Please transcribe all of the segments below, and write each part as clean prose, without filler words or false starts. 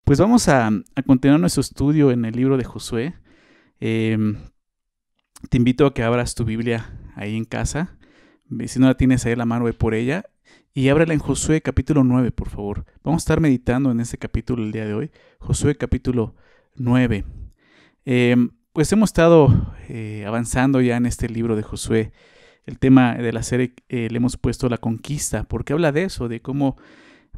Pues vamos a continuar nuestro estudio en el libro de Josué. Te invito a que abras tu Biblia ahí en casa. Si no la tienes ahí a la mano, ve por ella. Y ábrela en Josué capítulo 9, por favor. Vamos a estar meditando en este capítulo el día de hoy. Josué capítulo 9. Pues hemos estado avanzando ya en este libro de Josué. El tema de la serie le hemos puesto la conquista, porque habla de eso, de cómo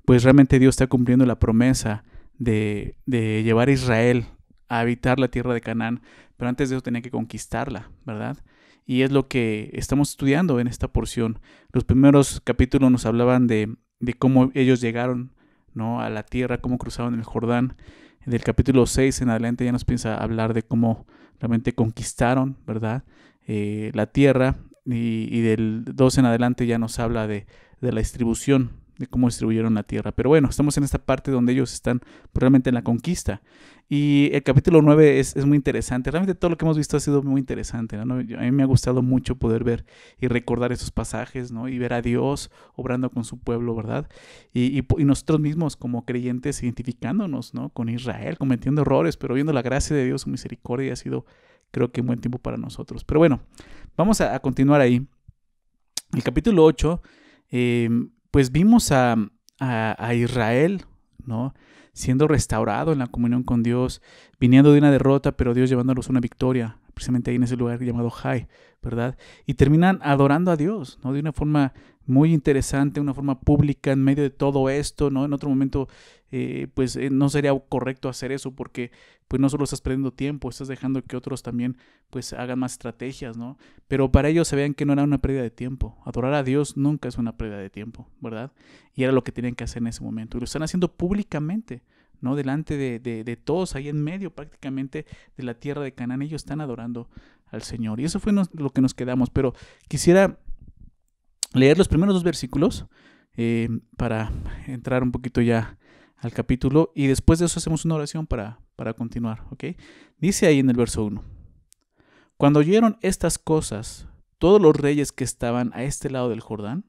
pues realmente Dios está cumpliendo la promesa de llevar a Israel a habitar la tierra de Canaán, pero antes de eso tenía que conquistarla, ¿verdad? Y es lo que estamos estudiando en esta porción. Los primeros capítulos nos hablaban de cómo ellos llegaron, ¿no?, a la tierra, cómo cruzaron el Jordán. Del capítulo 6 en adelante ya nos piensa hablar de cómo realmente conquistaron, ¿verdad?, la tierra. Y del 2 en adelante ya nos habla de la distribución, de cómo distribuyeron la tierra. Pero bueno, estamos en esta parte donde ellos están realmente en la conquista. Y el capítulo 9 es muy interesante. Realmente todo lo que hemos visto ha sido muy interesante, ¿no? A mí me ha gustado mucho poder ver y recordar esos pasajes, ¿no? Y ver a Dios obrando con su pueblo, ¿verdad? Y nosotros mismos como creyentes identificándonos, ¿no?, con Israel, cometiendo errores, pero viendo la gracia de Dios, su misericordia, ha sido, creo que, un buen tiempo para nosotros. Pero bueno, vamos a continuar ahí. El capítulo 8, pues vimos a Israel, ¿no?, siendo restaurado en la comunión con Dios, viniendo de una derrota, pero Dios llevándolos a una victoria, precisamente ahí en ese lugar llamado Jai, ¿verdad? Y terminan adorando a Dios, ¿no?, de una forma muy interesante, una forma pública en medio de todo esto, ¿no? En otro momento, no sería correcto hacer eso porque pues no solo estás perdiendo tiempo, estás dejando que otros también pues hagan más estrategias, ¿no? Pero para ellos se veían que no era una pérdida de tiempo. Adorar a Dios nunca es una pérdida de tiempo, ¿verdad? Y era lo que tenían que hacer en ese momento. Y lo están haciendo públicamente, ¿no? Delante de todos, ahí en medio prácticamente de la tierra de Canaán. Ellos están adorando al Señor. Y eso fue lo que nos quedamos. Pero quisiera leer los primeros dos versículos para entrar un poquito ya al capítulo. Y después de eso hacemos una oración para continuar, ¿ok? Dice ahí en el verso 1. Cuando oyeron estas cosas, todos los reyes que estaban a este lado del Jordán,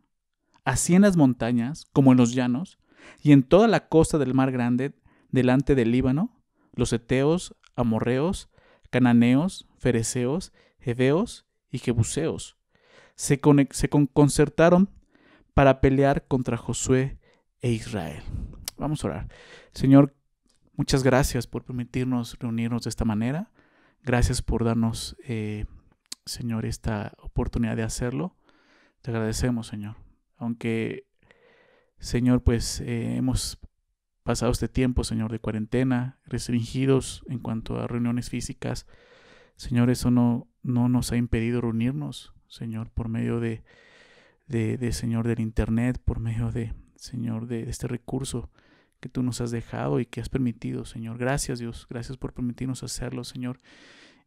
así en las montañas como en los llanos, y en toda la costa del mar grande, delante del Líbano, los heteos, amorreos, cananeos, fereceos, heveos y jebuseos, se concertaron para pelear contra Josué e Israel. Vamos a orar. Señor, muchas gracias por permitirnos reunirnos de esta manera. Gracias por darnos, Señor, esta oportunidad de hacerlo. Te agradecemos, Señor. Aunque, Señor, pues hemos pasado este tiempo, Señor, de cuarentena, restringidos en cuanto a reuniones físicas. Señor, eso no nos ha impedido reunirnos, Señor, por medio de Señor, del internet, por medio de, Señor, de este recurso que tú nos has dejado y que has permitido, Señor. Gracias, Dios. Gracias por permitirnos hacerlo, Señor.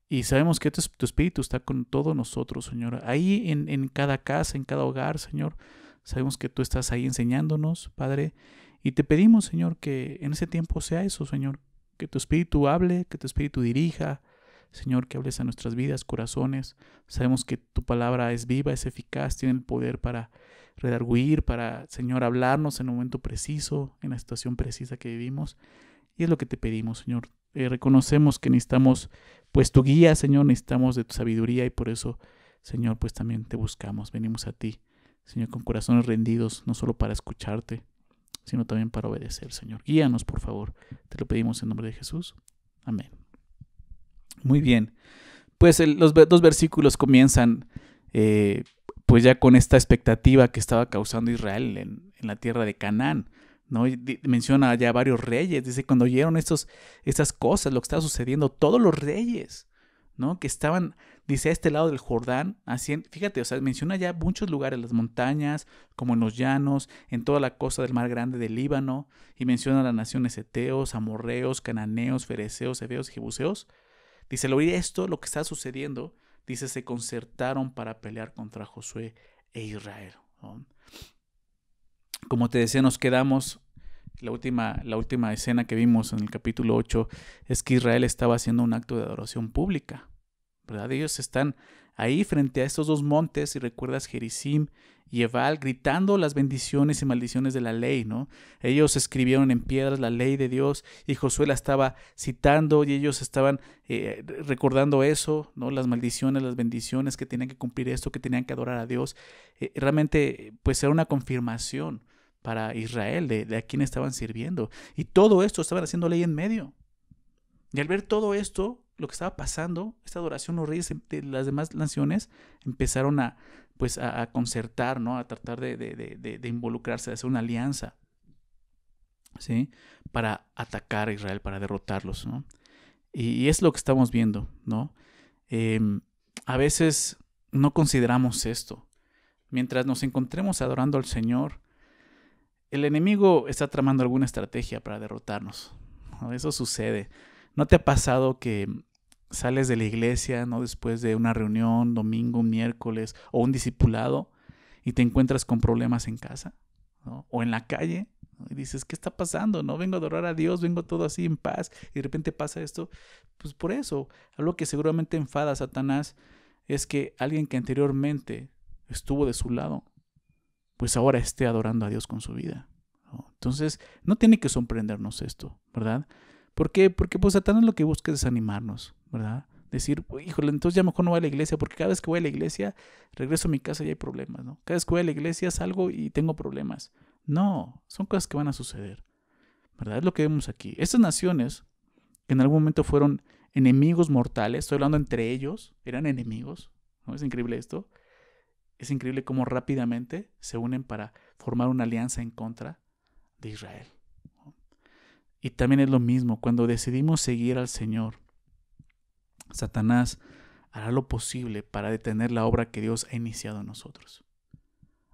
Y sabemos que tu Espíritu está con todos nosotros, Señor. Ahí en cada casa, en cada hogar, Señor. Sabemos que tú estás ahí enseñándonos, Padre. Y te pedimos, Señor, que en ese tiempo sea eso, Señor. Que tu Espíritu hable, que tu Espíritu dirija. Señor, que hables a nuestras vidas, corazones. Sabemos que tu palabra es viva, es eficaz, tiene el poder para redarguir, para, Señor, hablarnos en el momento preciso, en la situación precisa que vivimos. Y es lo que te pedimos, Señor. Reconocemos que necesitamos, pues, tu guía, Señor, necesitamos de tu sabiduría y por eso, Señor, pues también te buscamos. Venimos a ti, Señor, con corazones rendidos, no solo para escucharte, sino también para obedecer, Señor. Guíanos, por favor. Te lo pedimos en nombre de Jesús. Amén. Muy bien. Pues los dos versículos comienzan pues ya con esta expectativa que estaba causando Israel en la tierra de Canaán, ¿no? Y menciona ya varios reyes. Dice, cuando oyeron estas cosas, lo que estaba sucediendo, todos los reyes, ¿no?, que estaban, dice, a este lado del Jordán, así, fíjate, o sea, menciona ya muchos lugares, las montañas, como en los llanos, en toda la costa del mar grande del Líbano, y menciona las naciones heteos, amorreos, cananeos, fereceos, heveos y jebuseos. Dice, al oír esto, lo que está sucediendo, dice, se concertaron para pelear contra Josué e Israel, ¿no? Como te decía, nos quedamos, la última escena que vimos en el capítulo 8 es que Israel estaba haciendo un acto de adoración pública, ¿verdad? Ellos están ahí frente a estos dos montes, si recuerdas, Gerizim y Ebal, gritando las bendiciones y maldiciones de la ley, ¿no? Ellos escribieron en piedras la ley de Dios y Josué la estaba citando y ellos estaban recordando eso, ¿no? Las maldiciones, las bendiciones, que tenían que cumplir esto, que tenían que adorar a Dios. Realmente, pues era una confirmación para Israel de a quién estaban sirviendo. Y todo esto estaban haciendo ley en medio. Y al ver todo esto, lo que estaba pasando, esta adoración, los reyes de las demás naciones empezaron a concertar, ¿no? A tratar de involucrarse, de hacer una alianza, ¿sí? Para atacar a Israel, para derrotarlos, ¿no? Y es lo que estamos viendo, ¿no? A veces no consideramos esto. Mientras nos encontremos adorando al Señor, el enemigo está tramando alguna estrategia para derrotarnos, ¿no? Eso sucede. ¿No te ha pasado que sales de la iglesia, ¿no? Después de una reunión, domingo, un miércoles o un discipulado, y te encuentras con problemas en casa, ¿no? O en la calle, ¿no? Y dices, ¿qué está pasando? No vengo a adorar a Dios, vengo todo así en paz, y de repente pasa esto. Pues por eso, algo que seguramente enfada a Satanás es que alguien que anteriormente estuvo de su lado, pues ahora esté adorando a Dios con su vida, ¿no? Entonces, no tiene que sorprendernos esto, ¿verdad? ¿Por qué? Porque pues Satanás lo que busca es desanimarnos, ¿verdad? Decir, híjole, entonces ya mejor no voy a la iglesia, porque cada vez que voy a la iglesia, regreso a mi casa y hay problemas, ¿no? Cada vez que voy a la iglesia salgo y tengo problemas. No, son cosas que van a suceder, ¿verdad? Es lo que vemos aquí. Estas naciones, que en algún momento fueron enemigos mortales, estoy hablando entre ellos, eran enemigos, ¿no? Es increíble esto. Es increíble cómo rápidamente se unen para formar una alianza en contra de Israel. Y también es lo mismo, cuando decidimos seguir al Señor, Satanás hará lo posible para detener la obra que Dios ha iniciado en nosotros.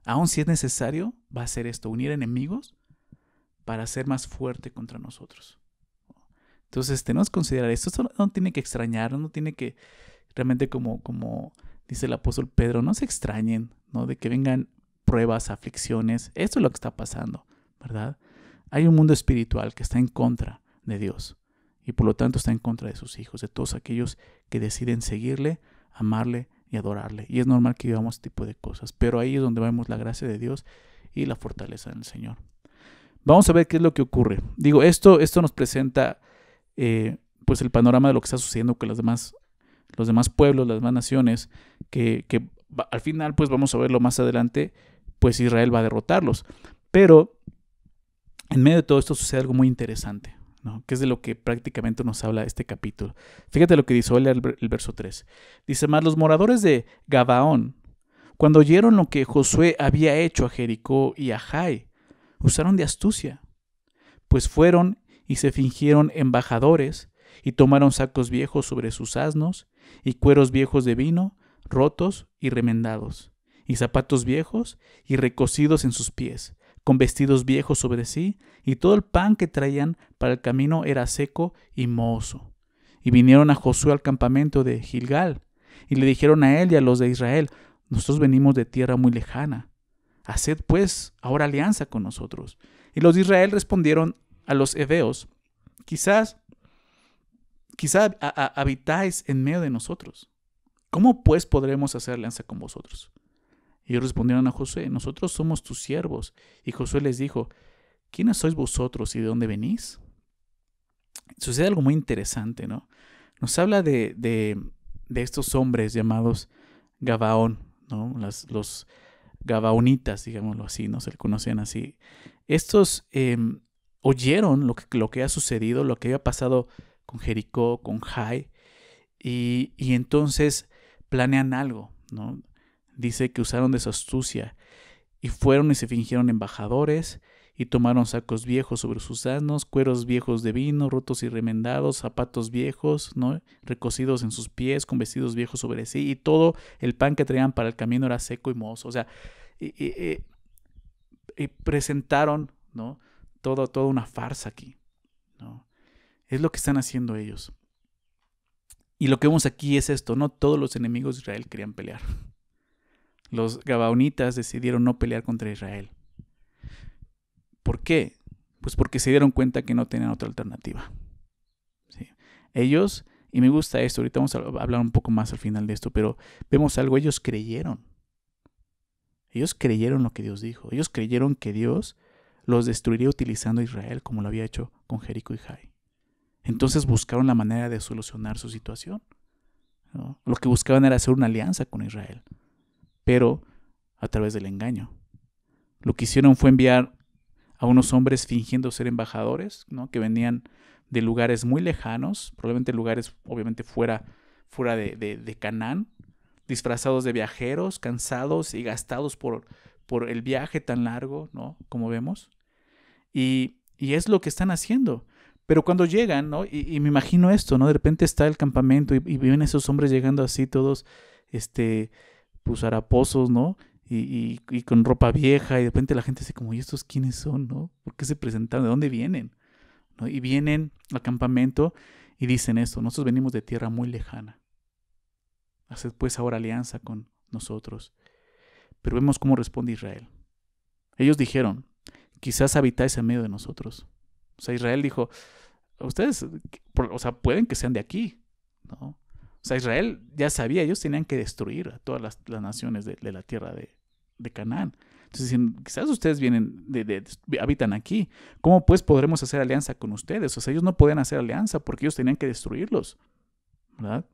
Aun si es necesario, va a hacer esto, unir enemigos para ser más fuerte contra nosotros. Entonces tenemos que considerar esto. Esto no tiene que extrañar, no tiene que realmente como dice el apóstol Pedro, no se extrañen, ¿no? De que vengan pruebas, aflicciones. Esto es lo que está pasando, ¿verdad? Hay un mundo espiritual que está en contra de Dios y por lo tanto está en contra de sus hijos, de todos aquellos que deciden seguirle, amarle y adorarle. Y es normal que vivamos este tipo de cosas, pero ahí es donde vemos la gracia de Dios y la fortaleza del Señor. Vamos a ver qué es lo que ocurre. Digo, esto nos presenta pues el panorama de lo que está sucediendo con los demás pueblos, las demás naciones, que al final pues vamos a verlo más adelante, pues Israel va a derrotarlos. Pero en medio de todo esto sucede algo muy interesante, ¿no? Que es de lo que prácticamente nos habla este capítulo. Fíjate lo que dice el verso 3. Dice, mas los moradores de Gabaón, cuando oyeron lo que Josué había hecho a Jericó y a Jai, usaron de astucia, pues fueron y se fingieron embajadores y tomaron sacos viejos sobre sus asnos y cueros viejos de vino, rotos y remendados, y zapatos viejos y recocidos en sus pies, con vestidos viejos sobre sí, y todo el pan que traían para el camino era seco y mohoso. Y vinieron a Josué al campamento de Gilgal, y le dijeron a él y a los de Israel, nosotros venimos de tierra muy lejana, haced pues ahora alianza con nosotros. Y los de Israel respondieron a los heveos, quizá habitáis en medio de nosotros. ¿Cómo pues podremos hacer alianza con vosotros? Y ellos respondieron a Josué, nosotros somos tus siervos. Y Josué les dijo, ¿quiénes sois vosotros y de dónde venís? Sucede algo muy interesante, ¿no? Nos habla de estos hombres llamados Gabaón, ¿no? Los Gabaonitas, digámoslo así, no se le conocían así. Estos oyeron lo que ha sucedido, lo que había pasado con Jericó, con Jai, y entonces planean algo, ¿no? Dice que usaron de su astucia y fueron y se fingieron embajadores y tomaron sacos viejos sobre sus asnos, cueros viejos de vino, rotos y remendados, zapatos viejos, ¿no? Recocidos en sus pies, con vestidos viejos sobre sí, y todo el pan que traían para el camino era seco y mohoso. O sea, y presentaron, ¿no? Toda una farsa aquí, ¿no? Es lo que están haciendo ellos. Y lo que vemos aquí es esto, no todos los enemigos de Israel querían pelear. Los gabaonitas decidieron no pelear contra Israel. ¿Por qué? Pues porque se dieron cuenta que no tenían otra alternativa. ¿Sí? Ellos Y me gusta esto, ahorita vamos a hablar un poco más al final de esto, pero vemos algo, ellos creyeron. Ellos creyeron lo que Dios dijo. Ellos creyeron que Dios los destruiría utilizando a Israel como lo había hecho con Jericó y Jai. Entonces buscaron la manera de solucionar su situación, ¿no? Lo que buscaban era hacer una alianza con Israel, pero a través del engaño. Lo que hicieron fue enviar a unos hombres fingiendo ser embajadores, ¿no? Que venían de lugares muy lejanos, probablemente lugares obviamente fuera de Canaán, disfrazados de viajeros, cansados y gastados por el viaje tan largo, ¿no? Como vemos. Y es lo que están haciendo. Pero cuando llegan, ¿no? Y me imagino esto, ¿no? De repente está el campamento y ven esos hombres llegando así todos, pues haraposos, ¿no? Y con ropa vieja, y de repente la gente dice como, ¿y estos quiénes son, no? ¿Por qué se presentaron? ¿De dónde vienen? ¿No? Y vienen al campamento y dicen esto: nosotros venimos de tierra muy lejana. Haced pues ahora alianza con nosotros. Pero vemos cómo responde Israel. Ellos dijeron, quizás habitáis en medio de nosotros. O sea, Israel dijo, ustedes, o sea, pueden que sean de aquí, ¿no? O sea, Israel ya sabía, ellos tenían que destruir a todas las naciones de la tierra de Canaán. Entonces dicen, quizás ustedes vienen, habitan aquí. ¿Cómo pues podremos hacer alianza con ustedes? O sea, ellos no podían hacer alianza porque ellos tenían que destruirlos, ¿verdad?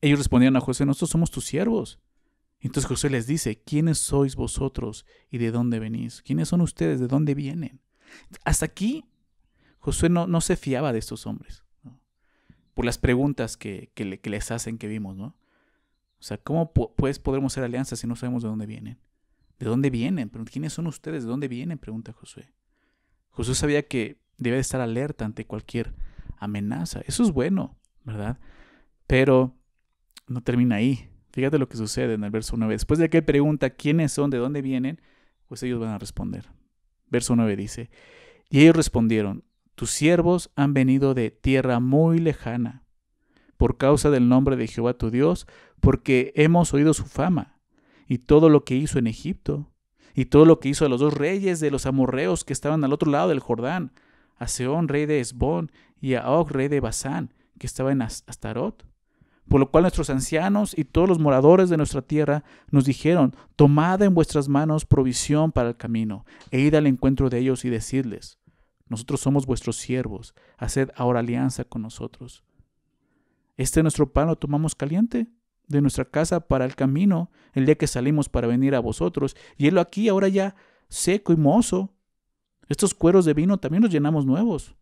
Ellos respondieron a Josué, nosotros somos tus siervos. Entonces Josué les dice, ¿quiénes sois vosotros y de dónde venís? ¿Quiénes son ustedes? ¿De dónde vienen? Hasta aquí Josué no se fiaba de estos hombres, ¿no? Por las preguntas que les hacen, que vimos, ¿no? O sea, ¿cómo pues podremos hacer alianzas si no sabemos de dónde vienen? ¿De dónde vienen? Pero ¿quiénes son ustedes? ¿De dónde vienen? Pregunta Josué. Josué sabía que debía de estar alerta ante cualquier amenaza. Eso es bueno, ¿verdad? Pero no termina ahí. Fíjate lo que sucede en el verso 9. Después de que él pregunta quiénes son, de dónde vienen, pues ellos van a responder. Verso 9 dice, y ellos respondieron, tus siervos han venido de tierra muy lejana, por causa del nombre de Jehová tu Dios, porque hemos oído su fama, y todo lo que hizo en Egipto, y todo lo que hizo a los dos reyes de los amorreos que estaban al otro lado del Jordán, a Sehón, rey de Hesbón, y a Og, rey de Basán, que estaba en Astarot. Por lo cual nuestros ancianos y todos los moradores de nuestra tierra nos dijeron, tomad en vuestras manos provisión para el camino, e id al encuentro de ellos y decidles, nosotros somos vuestros siervos, haced ahora alianza con nosotros. Nuestro pan lo tomamos caliente de nuestra casa para el camino, el día que salimos para venir a vosotros, y helo aquí ahora ya seco y mozo. Estos cueros de vino también los llenamos nuevos.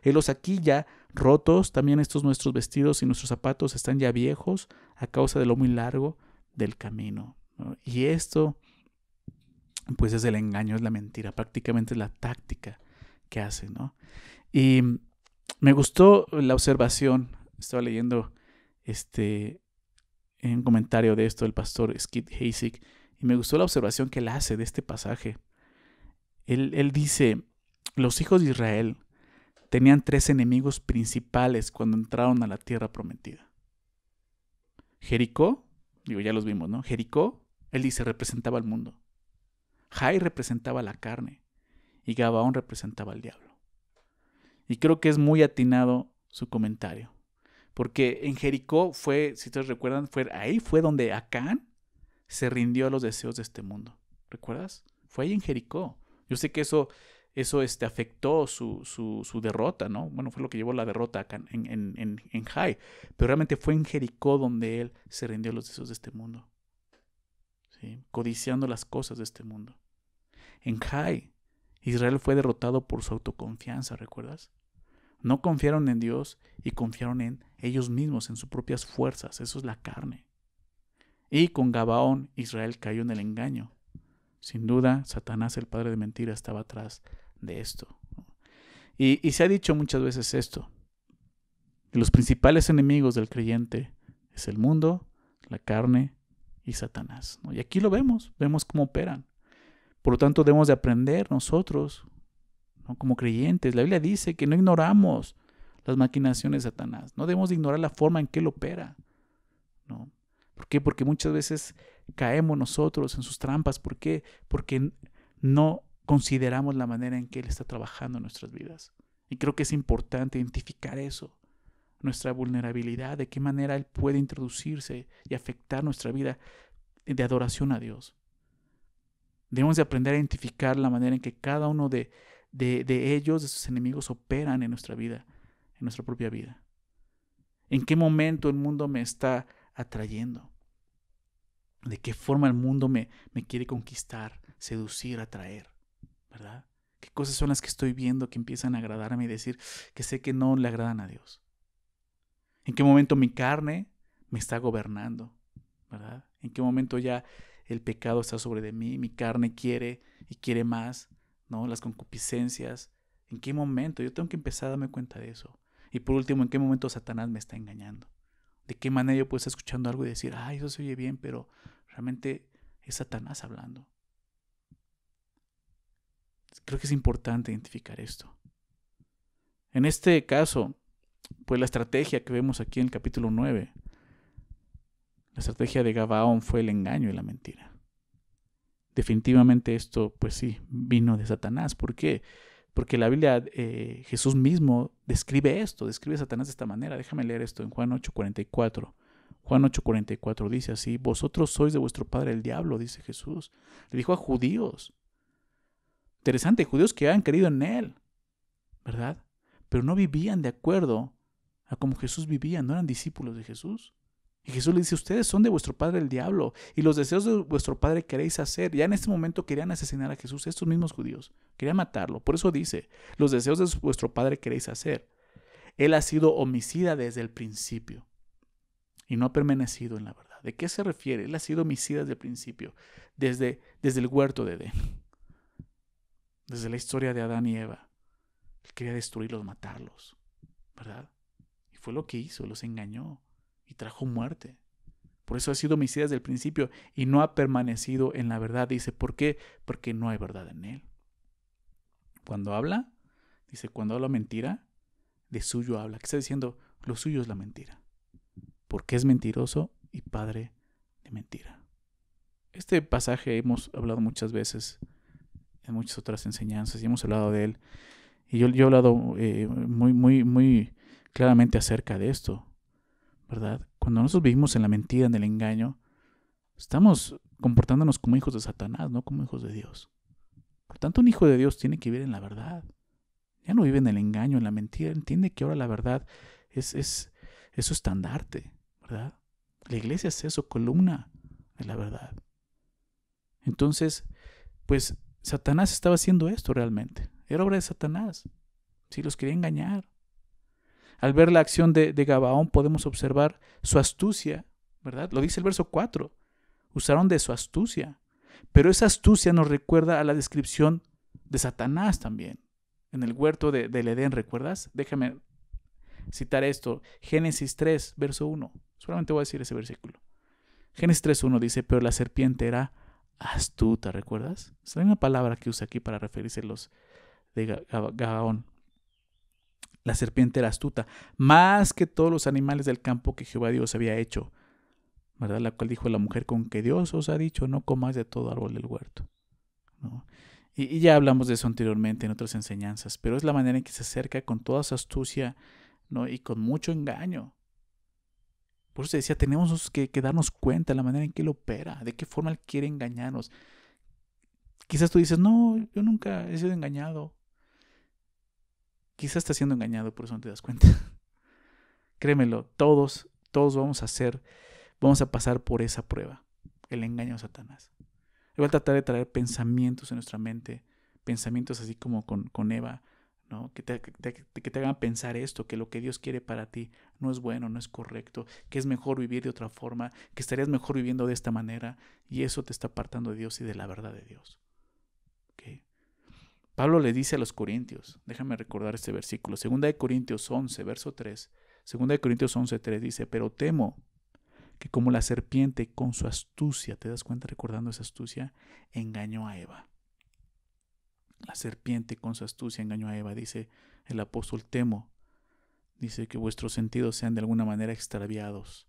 Helos aquí ya rotos, también estos nuestros vestidos y nuestros zapatos están ya viejos a causa de lo muy largo del camino, ¿no? Y esto, pues es el engaño, es la mentira, prácticamente es la táctica que hacen, ¿no? Y me gustó la observación, estaba leyendo un comentario de esto del pastor Skid Haysick, y me gustó la observación que él hace de este pasaje. Él dice, los hijos de Israel tenían 3 enemigos principales cuando entraron a la tierra prometida. Jericó, ya los vimos, ¿no? Jericó, él dice, representaba al mundo. Jai representaba la carne y Gabaón representaba al diablo. Y creo que es muy atinado su comentario, porque en Jericó fue, si ustedes recuerdan, ahí fue donde Acán se rindió a los deseos de este mundo. ¿Recuerdas? Fue ahí en Jericó. Yo sé que eso afectó su derrota, ¿no? Bueno, fue lo que llevó la derrota acá en Jai, pero realmente fue en Jericó donde él se rindió a los deseos de este mundo, ¿sí? Codiciando las cosas de este mundo. En Jai, Israel fue derrotado por su autoconfianza, ¿recuerdas? No confiaron en Dios y confiaron en ellos mismos, en sus propias fuerzas. Eso es la carne. Y con Gabaón, Israel cayó en el engaño. Sin duda, Satanás, el padre de mentira, estaba atrás de esto. Y se ha dicho muchas veces esto, que los principales enemigos del creyente es el mundo, la carne y Satanás, ¿no? Y aquí lo vemos cómo operan. Por lo tanto, debemos de aprender nosotros, ¿no? Como creyentes. La Biblia dice que no ignoramos las maquinaciones de Satanás. No debemos de ignorar la forma en que él opera, ¿no? ¿Por qué? Porque muchas veces caemos nosotros en sus trampas. ¿Por qué? Porque no consideramos la manera en que él está trabajando en nuestras vidas. Y creo que es importante identificar eso. nuestra vulnerabilidad, de qué manera Él puede introducirse y afectar nuestra vida de adoración a Dios. Debemos de aprender a identificar la manera en que cada uno de ellos, de sus enemigos, operan en nuestra vida, en nuestra propia vida. ¿En qué momento el mundo me está atrayendo? ¿De qué forma el mundo me quiere conquistar, seducir, atraer? ¿Verdad? ¿Qué cosas son las que estoy viendo que empiezan a agradarme y decir que sé que no le agradan a Dios? ¿En qué momento mi carne me está gobernando? ¿Verdad? ¿En qué momento ya el pecado está sobre de mí? Mi carne quiere y quiere más, ¿no? Las concupiscencias. ¿En qué momento? Yo tengo que empezar a darme cuenta de eso. Y por último, ¿en qué momento Satanás me está engañando? ¿De qué manera yo puedo estar escuchando algo y decir, ay, eso se oye bien, pero realmente es Satanás hablando? Creo que es importante identificar esto. En este caso, pues la estrategia que vemos aquí en el capítulo 9, la estrategia de Gabaón fue el engaño y la mentira. Definitivamente esto, pues sí, vino de Satanás. ¿Por qué? Porque la Biblia, Jesús mismo describe esto, describe a Satanás de esta manera. Déjame leer esto en Juan 8:44. Juan 8:44 dice así: vosotros sois de vuestro padre el diablo, dice Jesús. Le dijo a judíos. Interesante, judíos que habían creído en él, ¿verdad? Pero no vivían de acuerdo a como Jesús vivía, no eran discípulos de Jesús. Y Jesús le dice, ustedes son de vuestro padre el diablo, y los deseos de vuestro padre queréis hacer. Ya en este momento querían asesinar a Jesús, estos mismos judíos, querían matarlo. Por eso dice, los deseos de vuestro padre queréis hacer. Él ha sido homicida desde el principio y no ha permanecido en la verdad. ¿De qué se refiere? Él ha sido homicida desde el principio, desde el huerto de Edén, desde la historia de Adán y Eva. Él quería destruirlos, matarlos, ¿verdad? Y fue lo que hizo, los engañó y trajo muerte. Por eso ha sido homicida desde el principio y no ha permanecido en la verdad. Dice, ¿por qué? Porque no hay verdad en él. Cuando habla, dice, cuando habla mentira, de suyo habla. ¿Qué está diciendo? Lo suyo es la mentira. Porque es mentiroso y padre de mentira. Este pasaje hemos hablado muchas veces en muchas otras enseñanzas y hemos hablado de él. Y yo he hablado muy claramente acerca de esto, ¿verdad? Cuando nosotros vivimos en la mentira, en el engaño, estamos comportándonos como hijos de Satanás, no como hijos de Dios. Por tanto, un hijo de Dios tiene que vivir en la verdad. Ya no vive en el engaño, en la mentira. Entiende que ahora la verdad es su estandarte, ¿verdad? La iglesia es eso, columna de la verdad. Entonces, pues Satanás estaba haciendo esto realmente. Era obra de Satanás. Sí, los quería engañar. Al ver la acción de Gabaón podemos observar su astucia, ¿verdad? Lo dice el verso 4. Usaron de su astucia. Pero esa astucia nos recuerda a la descripción de Satanás también. En el huerto del Edén, ¿recuerdas? Déjame citar esto. Génesis 3, verso 1. Solamente voy a decir ese versículo. Génesis 3:1 dice, pero la serpiente era astuta, ¿recuerdas? Es la misma palabra que usa aquí para referirse a los de Gabaón. La serpiente era astuta, más que todos los animales del campo que Jehová Dios había hecho, ¿verdad? La cual dijo la mujer, con que Dios os ha dicho, no comáis de todo árbol del huerto, ¿no? Y ya hablamos de eso anteriormente en otras enseñanzas, pero es la manera en que se acerca con toda su astucia, ¿no? Y con mucho engaño. Por eso decía, tenemos que darnos cuenta de la manera en que Él opera, de qué forma Él quiere engañarnos. Quizás tú dices, no, yo nunca he sido engañado. Quizás estás siendo engañado, por eso no te das cuenta. Créemelo, todos vamos a pasar por esa prueba, el engaño de Satanás. Él va a tratar de traer pensamientos en nuestra mente, pensamientos así como con Eva, ¿no? Que te hagan pensar esto, que lo que Dios quiere para ti no es bueno, no es correcto, que es mejor vivir de otra forma, que estarías mejor viviendo de esta manera, y eso te está apartando de Dios y de la verdad de Dios. ¿Okay? Pablo le dice a los corintios, déjame recordar este versículo, 2 Corintios 11, verso 3, 2 Corintios 11:3 dice, pero temo que como la serpiente con su astucia, ¿te das cuenta recordando esa astucia? Engañó a Eva. La serpiente con su astucia engañó a Eva, dice el apóstol, temo, dice que vuestros sentidos sean de alguna manera extraviados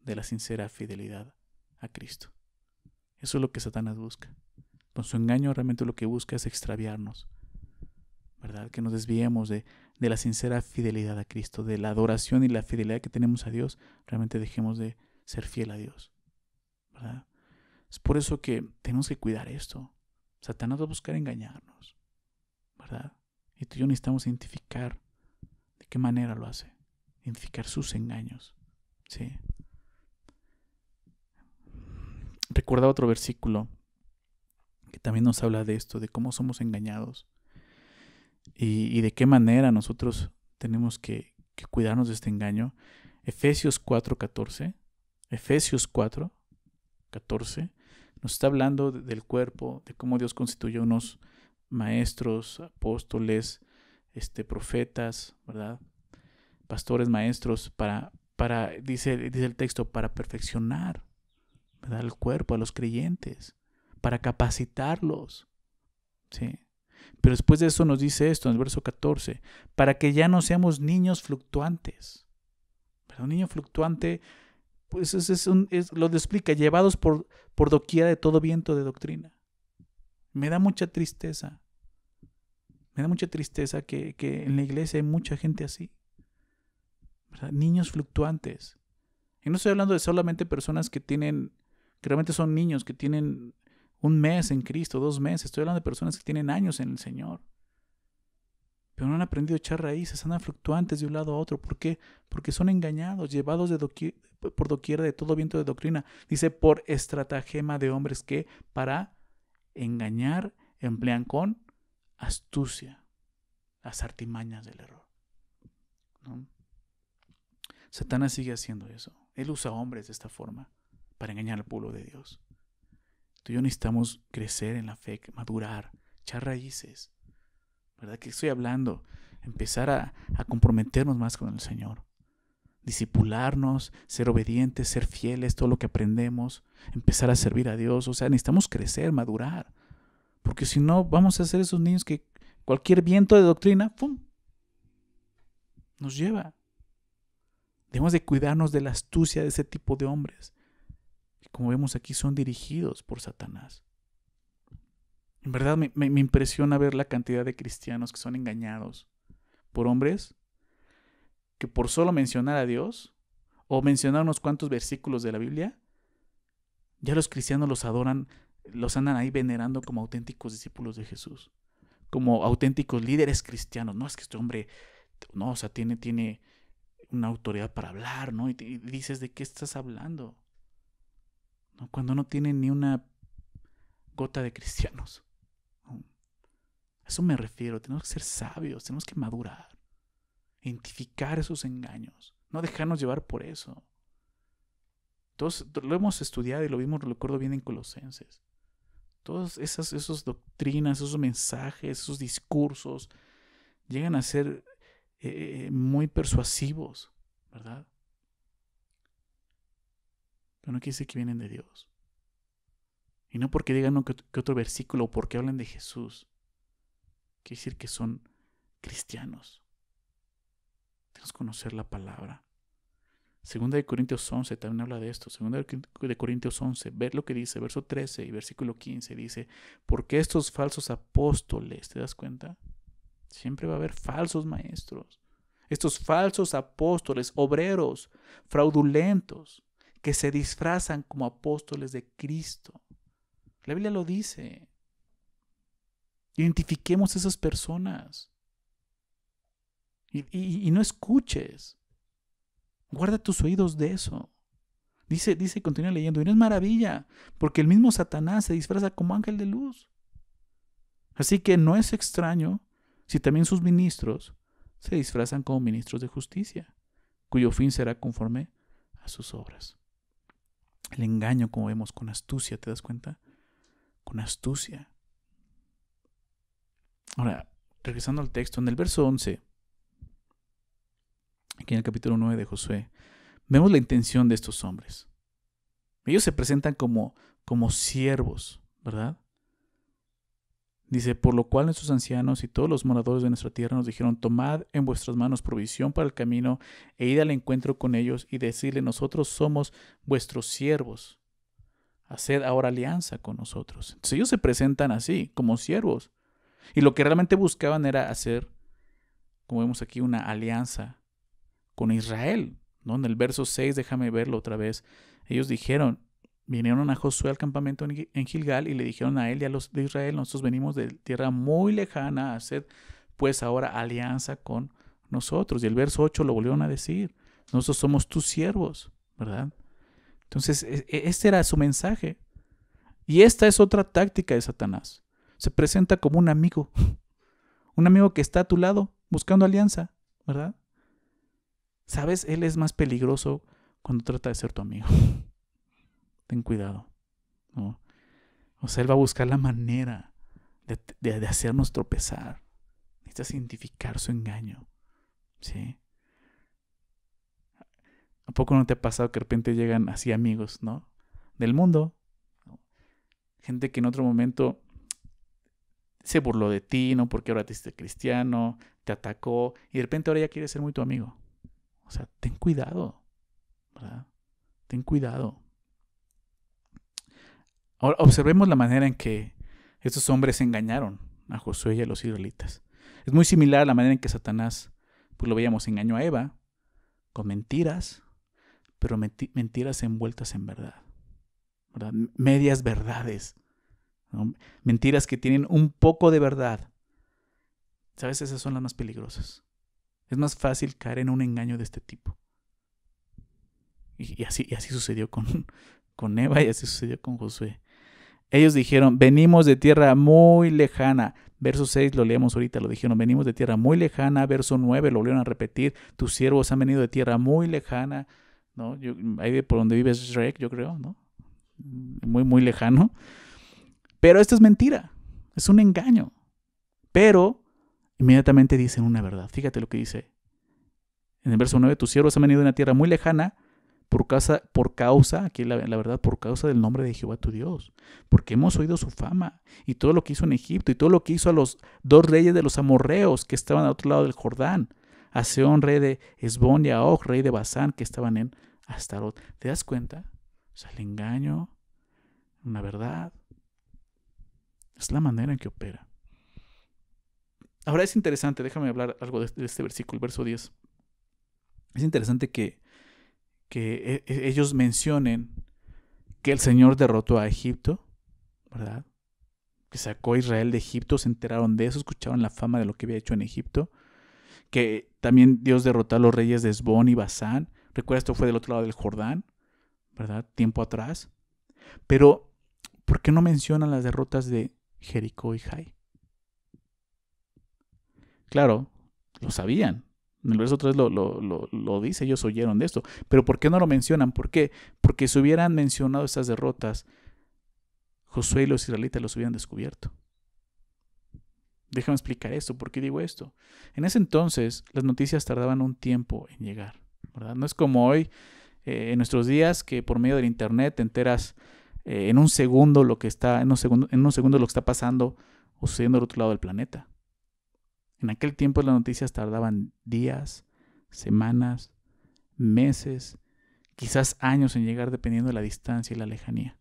de la sincera fidelidad a Cristo. Eso es lo que Satanás busca. Con su engaño realmente lo que busca es extraviarnos, ¿verdad? Que nos desviemos de de la sincera fidelidad a Cristo, de la adoración y la fidelidad que tenemos a Dios, realmente dejemos de ser fiel a Dios, ¿verdad? Es por eso que tenemos que cuidar esto. Satanás va a buscar engañarnos, ¿verdad? Y tú y yo necesitamos identificar de qué manera lo hace, identificar sus engaños, ¿sí? Recuerda otro versículo que también nos habla de esto, de cómo somos engañados y de qué manera nosotros tenemos que cuidarnos de este engaño. Efesios 4:14. Efesios 4:14 nos está hablando del cuerpo, de cómo Dios constituyó unos maestros, apóstoles, profetas, ¿verdad? Pastores, maestros, dice el texto, para perfeccionar, ¿verdad?, el cuerpo, a los creyentes, para capacitarlos, ¿sí? Pero después de eso nos dice esto en el verso 14, para que ya no seamos niños fluctuantes. Pero un niño fluctuante, pues lo explica, llevados por doquiera de todo viento de doctrina. Me da mucha tristeza. Me da mucha tristeza que en la iglesia hay mucha gente así, ¿verdad? Niños fluctuantes. Y no estoy hablando de solamente personas que realmente son niños, que tienen 1 mes en Cristo, 2 meses. Estoy hablando de personas que tienen años en el Señor, pero no han aprendido a echar raíces, andan fluctuantes de un lado a otro. ¿Por qué? Porque son engañados, llevados por doquiera de todo viento de doctrina. Dice, por estratagema de hombres que para engañar emplean con astucia las artimañas del error, ¿no? Satanás sigue haciendo eso. Él usa hombres de esta forma para engañar al pueblo de Dios. Tú y yo necesitamos crecer en la fe, madurar, echar raíces, ¿verdad? ¿Qué estoy hablando? Empezar a comprometernos más con el Señor, discipularnos, ser obedientes, ser fieles, todo lo que aprendemos, empezar a servir a Dios. O sea, necesitamos crecer, madurar, porque si no vamos a ser esos niños que cualquier viento de doctrina, ¡pum!, nos lleva. Debemos de cuidarnos de la astucia de ese tipo de hombres, que como vemos aquí son dirigidos por Satanás. En verdad me impresiona ver la cantidad de cristianos que son engañados por hombres que por solo mencionar a Dios o mencionar unos cuantos versículos de la Biblia, ya los cristianos los adoran, los andan ahí venerando como auténticos discípulos de Jesús, como auténticos líderes cristianos. No, es que este hombre, no, o sea, tiene una autoridad para hablar, ¿no? Y dices, ¿de qué estás hablando? ¿No? Cuando no tienen ni una gota de cristianos. ¿No? A eso me refiero. Tenemos que ser sabios, tenemos que madurar, identificar esos engaños, no dejarnos llevar por eso. Todos lo hemos estudiado y lo vimos, lo recuerdo bien, en Colosenses. Todas esas doctrinas, esos mensajes, esos discursos llegan a ser muy persuasivos, ¿verdad? Pero no quiere decir que vienen de Dios. Y no porque digan que otro versículo o porque hablen de Jesús, quiere decir que son cristianos. Tenemos que conocer la palabra. Segunda de Corintios 11 también habla de esto. Segunda de Corintios 11, ver lo que dice, verso 13 y versículo 15, dice, porque estos falsos apóstoles, ¿te das cuenta? Siempre va a haber falsos maestros. Estos falsos apóstoles, obreros, fraudulentos, que se disfrazan como apóstoles de Cristo. La Biblia lo dice. Identifiquemos a esas personas. Y no escuches. Guarda tus oídos de eso. Dice, continúa leyendo, y no es maravilla, porque el mismo Satanás se disfraza como ángel de luz. Así que no es extraño si también sus ministros se disfrazan como ministros de justicia, cuyo fin será conforme a sus obras. El engaño, como vemos, con astucia, ¿te das cuenta? Con astucia. Ahora, regresando al texto, en el verso 11, aquí en el capítulo 9 de Josué, vemos la intención de estos hombres. Ellos se presentan como siervos, ¿verdad? Dice, por lo cual nuestros ancianos y todos los moradores de nuestra tierra nos dijeron, tomad en vuestras manos provisión para el camino e id al encuentro con ellos y decirle, nosotros somos vuestros siervos. Haced ahora alianza con nosotros. Entonces ellos se presentan así, como siervos. Y lo que realmente buscaban era hacer como vemos aquí, una alianza con Israel, ¿no? En el verso 6, déjame verlo otra vez. Ellos vinieron a Josué al campamento en Gilgal y le dijeron a él y a los de Israel: nosotros venimos de tierra muy lejana, haced pues ahora alianza con nosotros. Y el verso 8 lo volvieron a decir: nosotros somos tus siervos, ¿verdad? Entonces, este era su mensaje. Y esta es otra táctica de Satanás. Se presenta como un amigo que está a tu lado buscando alianza, ¿verdad? ¿Sabes? Él es más peligroso cuando trata de ser tu amigo. Ten cuidado, ¿no? O sea, él va a buscar la manera de hacernos tropezar. Necesitas identificar su engaño, ¿sí? ¿A poco no te ha pasado que de repente llegan así amigos, ¿no? Del mundo, ¿no? Gente que en otro momento se burló de ti, ¿no? Porque ahora te hiciste cristiano, te atacó y de repente ahora ya quiere ser muy tu amigo. O sea, ten cuidado, ¿verdad? Ten cuidado. Ahora observemos la manera en que estos hombres engañaron a Josué y a los israelitas. Es muy similar a la manera en que Satanás, pues lo veíamos, engañó a Eva con mentiras, pero mentiras envueltas en verdad, ¿verdad? Medias verdades, ¿no? Mentiras que tienen un poco de verdad. ¿Sabes? Esas son las más peligrosas. Es más fácil caer en un engaño de este tipo. Y así sucedió con Eva y así sucedió con Josué. Ellos dijeron: venimos de tierra muy lejana. Verso 6 lo leemos ahorita, lo dijeron: venimos de tierra muy lejana. Verso 9 lo volvieron a repetir: tus siervos han venido de tierra muy lejana, ¿no? Ahí por donde vives Shrek, yo creo, ¿no? Muy, muy lejano. Pero esto es mentira, es un engaño. Pero inmediatamente dicen una verdad. Fíjate lo que dice en el verso 9: tus siervos han venido de una tierra muy lejana por causa, aquí la verdad, por causa del nombre de Jehová tu Dios, porque hemos oído su fama y todo lo que hizo en Egipto y todo lo que hizo a los 2 reyes de los amorreos que estaban al otro lado del Jordán, a Sehón, rey de Hesbón, y a Og, rey de Basán, que estaban en Astarot. ¿Te das cuenta? O sea, el engaño, una verdad, es la manera en que opera. Ahora es interesante, déjame hablar algo de este versículo, el verso 10. Es interesante que ellos mencionen que el Señor derrotó a Egipto, ¿verdad? Que sacó a Israel de Egipto, se enteraron de eso, escucharon la fama de lo que había hecho en Egipto, que también Dios derrotó a los reyes de Hesbón y Basán. Recuerda, esto fue del otro lado del Jordán, ¿verdad? Tiempo atrás. Pero, ¿por qué no mencionan las derrotas de Jericó y Jai? Claro, lo sabían. En el verso 3 lo dice, ellos oyeron de esto. Pero ¿por qué no lo mencionan? ¿Por qué? Porque si hubieran mencionado esas derrotas, Josué y los israelitas los hubieran descubierto. Déjame explicar esto. ¿Por qué digo esto? En ese entonces, las noticias tardaban un tiempo en llegar, ¿verdad? No es como hoy, en nuestros días, que por medio del internet te enteras en un segundo lo que está, en unos segundos lo que está pasando o sucediendo al otro lado del planeta. En aquel tiempo las noticias tardaban días, semanas, meses, quizás años en llegar, dependiendo de la distancia y la lejanía.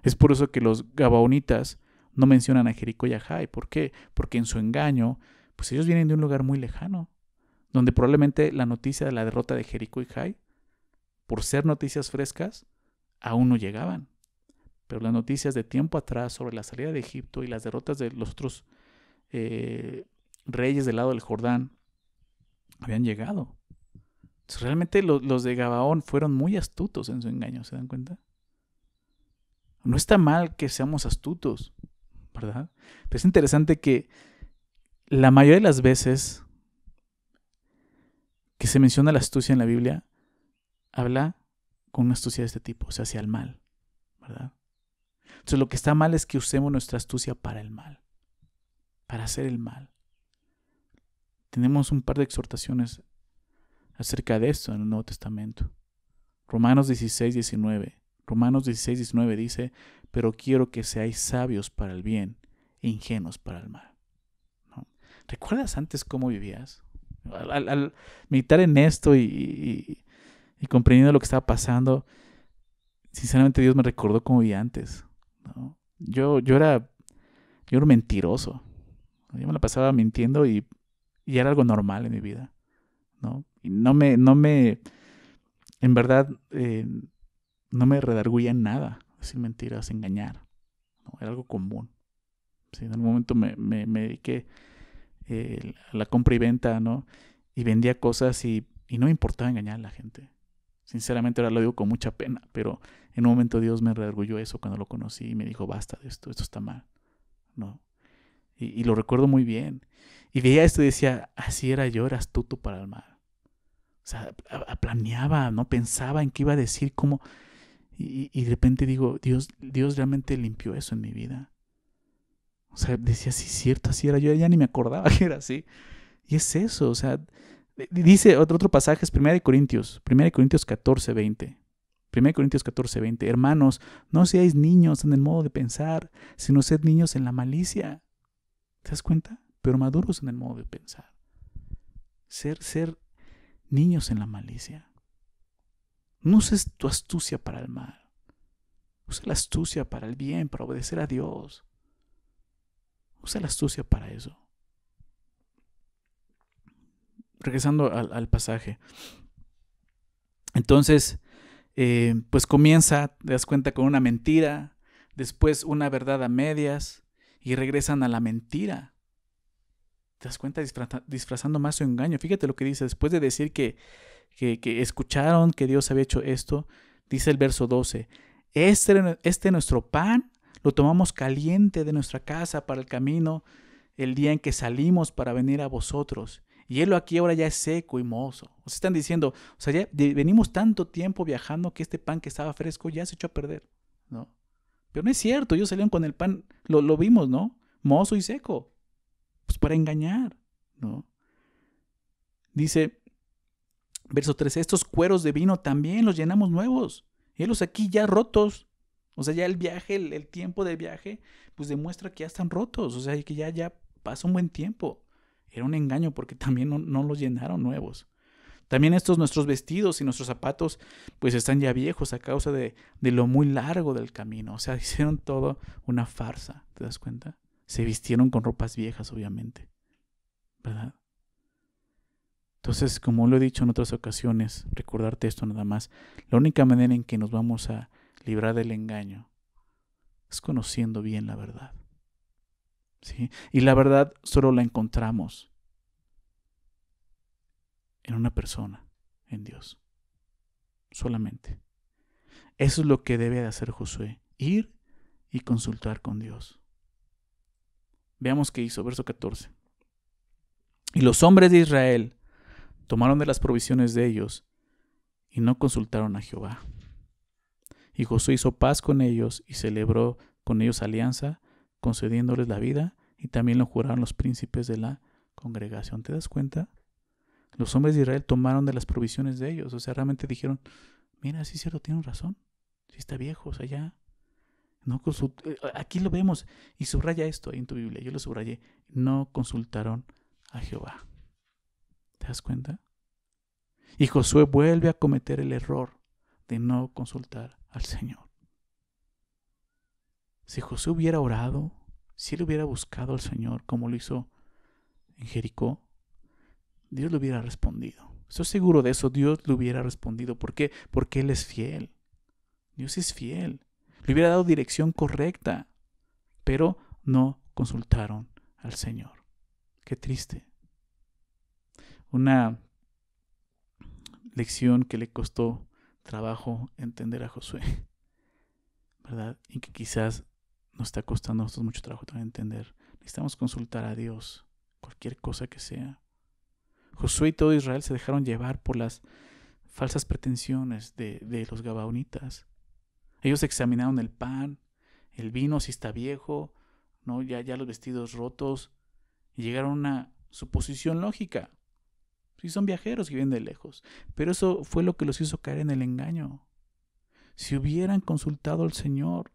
Es por eso que los gabaonitas no mencionan a Jericó y a Jai. ¿Por qué? Porque en su engaño, pues ellos vienen de un lugar muy lejano, donde probablemente la noticia de la derrota de Jericó y Jai, por ser noticias frescas, aún no llegaban. Pero las noticias de tiempo atrás sobre la salida de Egipto y las derrotas de los otros reyes del lado del Jordán habían llegado. Entonces, realmente los de Gabaón fueron muy astutos en su engaño, ¿se dan cuenta? No está mal que seamos astutos, ¿verdad? Pero es interesante que la mayoría de las veces que se menciona la astucia en la Biblia, habla con una astucia de este tipo, o sea, hacia el mal, ¿verdad? Entonces lo que está mal es que usemos nuestra astucia para el mal, para hacer el mal. Tenemos un par de exhortaciones acerca de esto en el Nuevo Testamento. Romanos 16, 19 dice: pero quiero que seáis sabios para el bien e ingenuos para el mal, ¿no? ¿Recuerdas antes cómo vivías? Al meditar en esto y comprendiendo lo que estaba pasando, sinceramente Dios me recordó cómo vivía antes, ¿no? Yo era un mentiroso. Yo me la pasaba mintiendo y y era algo normal en mi vida, ¿no? Y en verdad, no me redarguía en nada decir mentiras, engañar, ¿no? Era algo común. Sí, en algún momento me dediqué a la compra y venta, ¿no? Y vendía cosas y no me importaba engañar a la gente. Sinceramente ahora lo digo con mucha pena, pero en un momento Dios me redarguyó eso cuando lo conocí y me dijo, basta de esto está mal, ¿no? Y lo recuerdo muy bien. Y veía esto y decía, así era yo, era astuto para el mal. O sea, planeaba, ¿no? Pensaba en qué iba a decir, cómo. Y de repente digo, Dios realmente limpió eso en mi vida. O sea, decía, sí, cierto, así era yo, ya ni me acordaba que era así. Y es eso, o sea, dice otro pasaje, es 1 Corintios 14, 20. 1 Corintios 14, 20. Hermanos, no seáis niños en el modo de pensar, sino sed niños en la malicia. ¿Te das cuenta? Pero maduros en el modo de pensar. Ser niños en la malicia. No uses tu astucia para el mal. Usa la astucia para el bien, para obedecer a Dios. Usa la astucia para eso. Regresando al pasaje. Entonces, pues comienza, te das cuenta, con una mentira, después una verdad a medias y regresan a la mentira. Te das cuenta, disfrazando más su engaño. Fíjate lo que dice, después de decir que escucharon que Dios había hecho esto, dice el verso 12, este nuestro pan lo tomamos caliente de nuestra casa para el camino el día en que salimos para venir a vosotros. Y él aquí ahora ya es seco y mozo. O sea, están diciendo, o sea, ya venimos tanto tiempo viajando que este pan que estaba fresco ya se echó a perder, ¿no? Pero no es cierto, ellos salieron con el pan, lo vimos, ¿no? Mozo y seco. Pues para engañar, ¿no? Dice, verso 13, estos cueros de vino también los llenamos nuevos. Y los aquí ya rotos. O sea, ya el viaje, el tiempo del viaje, pues demuestra que ya están rotos. O sea, que ya pasa un buen tiempo. Era un engaño porque también no los llenaron nuevos. También nuestros vestidos y nuestros zapatos, pues están ya viejos a causa de lo muy largo del camino. O sea, hicieron todo una farsa, ¿te das cuenta? Se vistieron con ropas viejas, obviamente, ¿verdad? Entonces, como lo he dicho en otras ocasiones, recordarte esto nada más, la única manera en que nos vamos a librar del engaño es conociendo bien la verdad, ¿sí? Y la verdad solo la encontramos en una persona, en Dios, solamente. Eso es lo que debe de hacer Josué, ir y consultar con Dios. Veamos qué hizo, verso 14. Y los hombres de Israel tomaron de las provisiones de ellos y no consultaron a Jehová. Y Josué hizo paz con ellos y celebró con ellos alianza, concediéndoles la vida, y también lo juraron los príncipes de la congregación. ¿Te das cuenta? Los hombres de Israel tomaron de las provisiones de ellos. O sea, realmente dijeron, mira, sí es cierto, tienen razón. Sí está viejo, o sea, ya. No aquí lo vemos. Y subraya esto ahí en tu Biblia. Yo lo subrayé. No consultaron a Jehová. ¿Te das cuenta? Y Josué vuelve a cometer el error de no consultar al Señor. Si Josué hubiera orado, si él hubiera buscado al Señor como lo hizo en Jericó, Dios le hubiera respondido. Estoy seguro de eso, Dios le hubiera respondido. ¿Por qué? Porque Él es fiel. Dios es fiel. Le hubiera dado dirección correcta, pero no consultaron al Señor. Qué triste. Una lección que le costó trabajo entender a Josué, ¿verdad? Y que quizás nos está costando a nosotros mucho trabajo también entender. Necesitamos consultar a Dios, cualquier cosa que sea. Josué y todo Israel se dejaron llevar por las falsas pretensiones de los gabaonitas. Ellos examinaron el pan, el vino si está viejo, ¿no? ya los vestidos rotos, y llegaron a una suposición lógica. Sí, son viajeros que vienen de lejos, pero eso fue lo que los hizo caer en el engaño. Si hubieran consultado al Señor,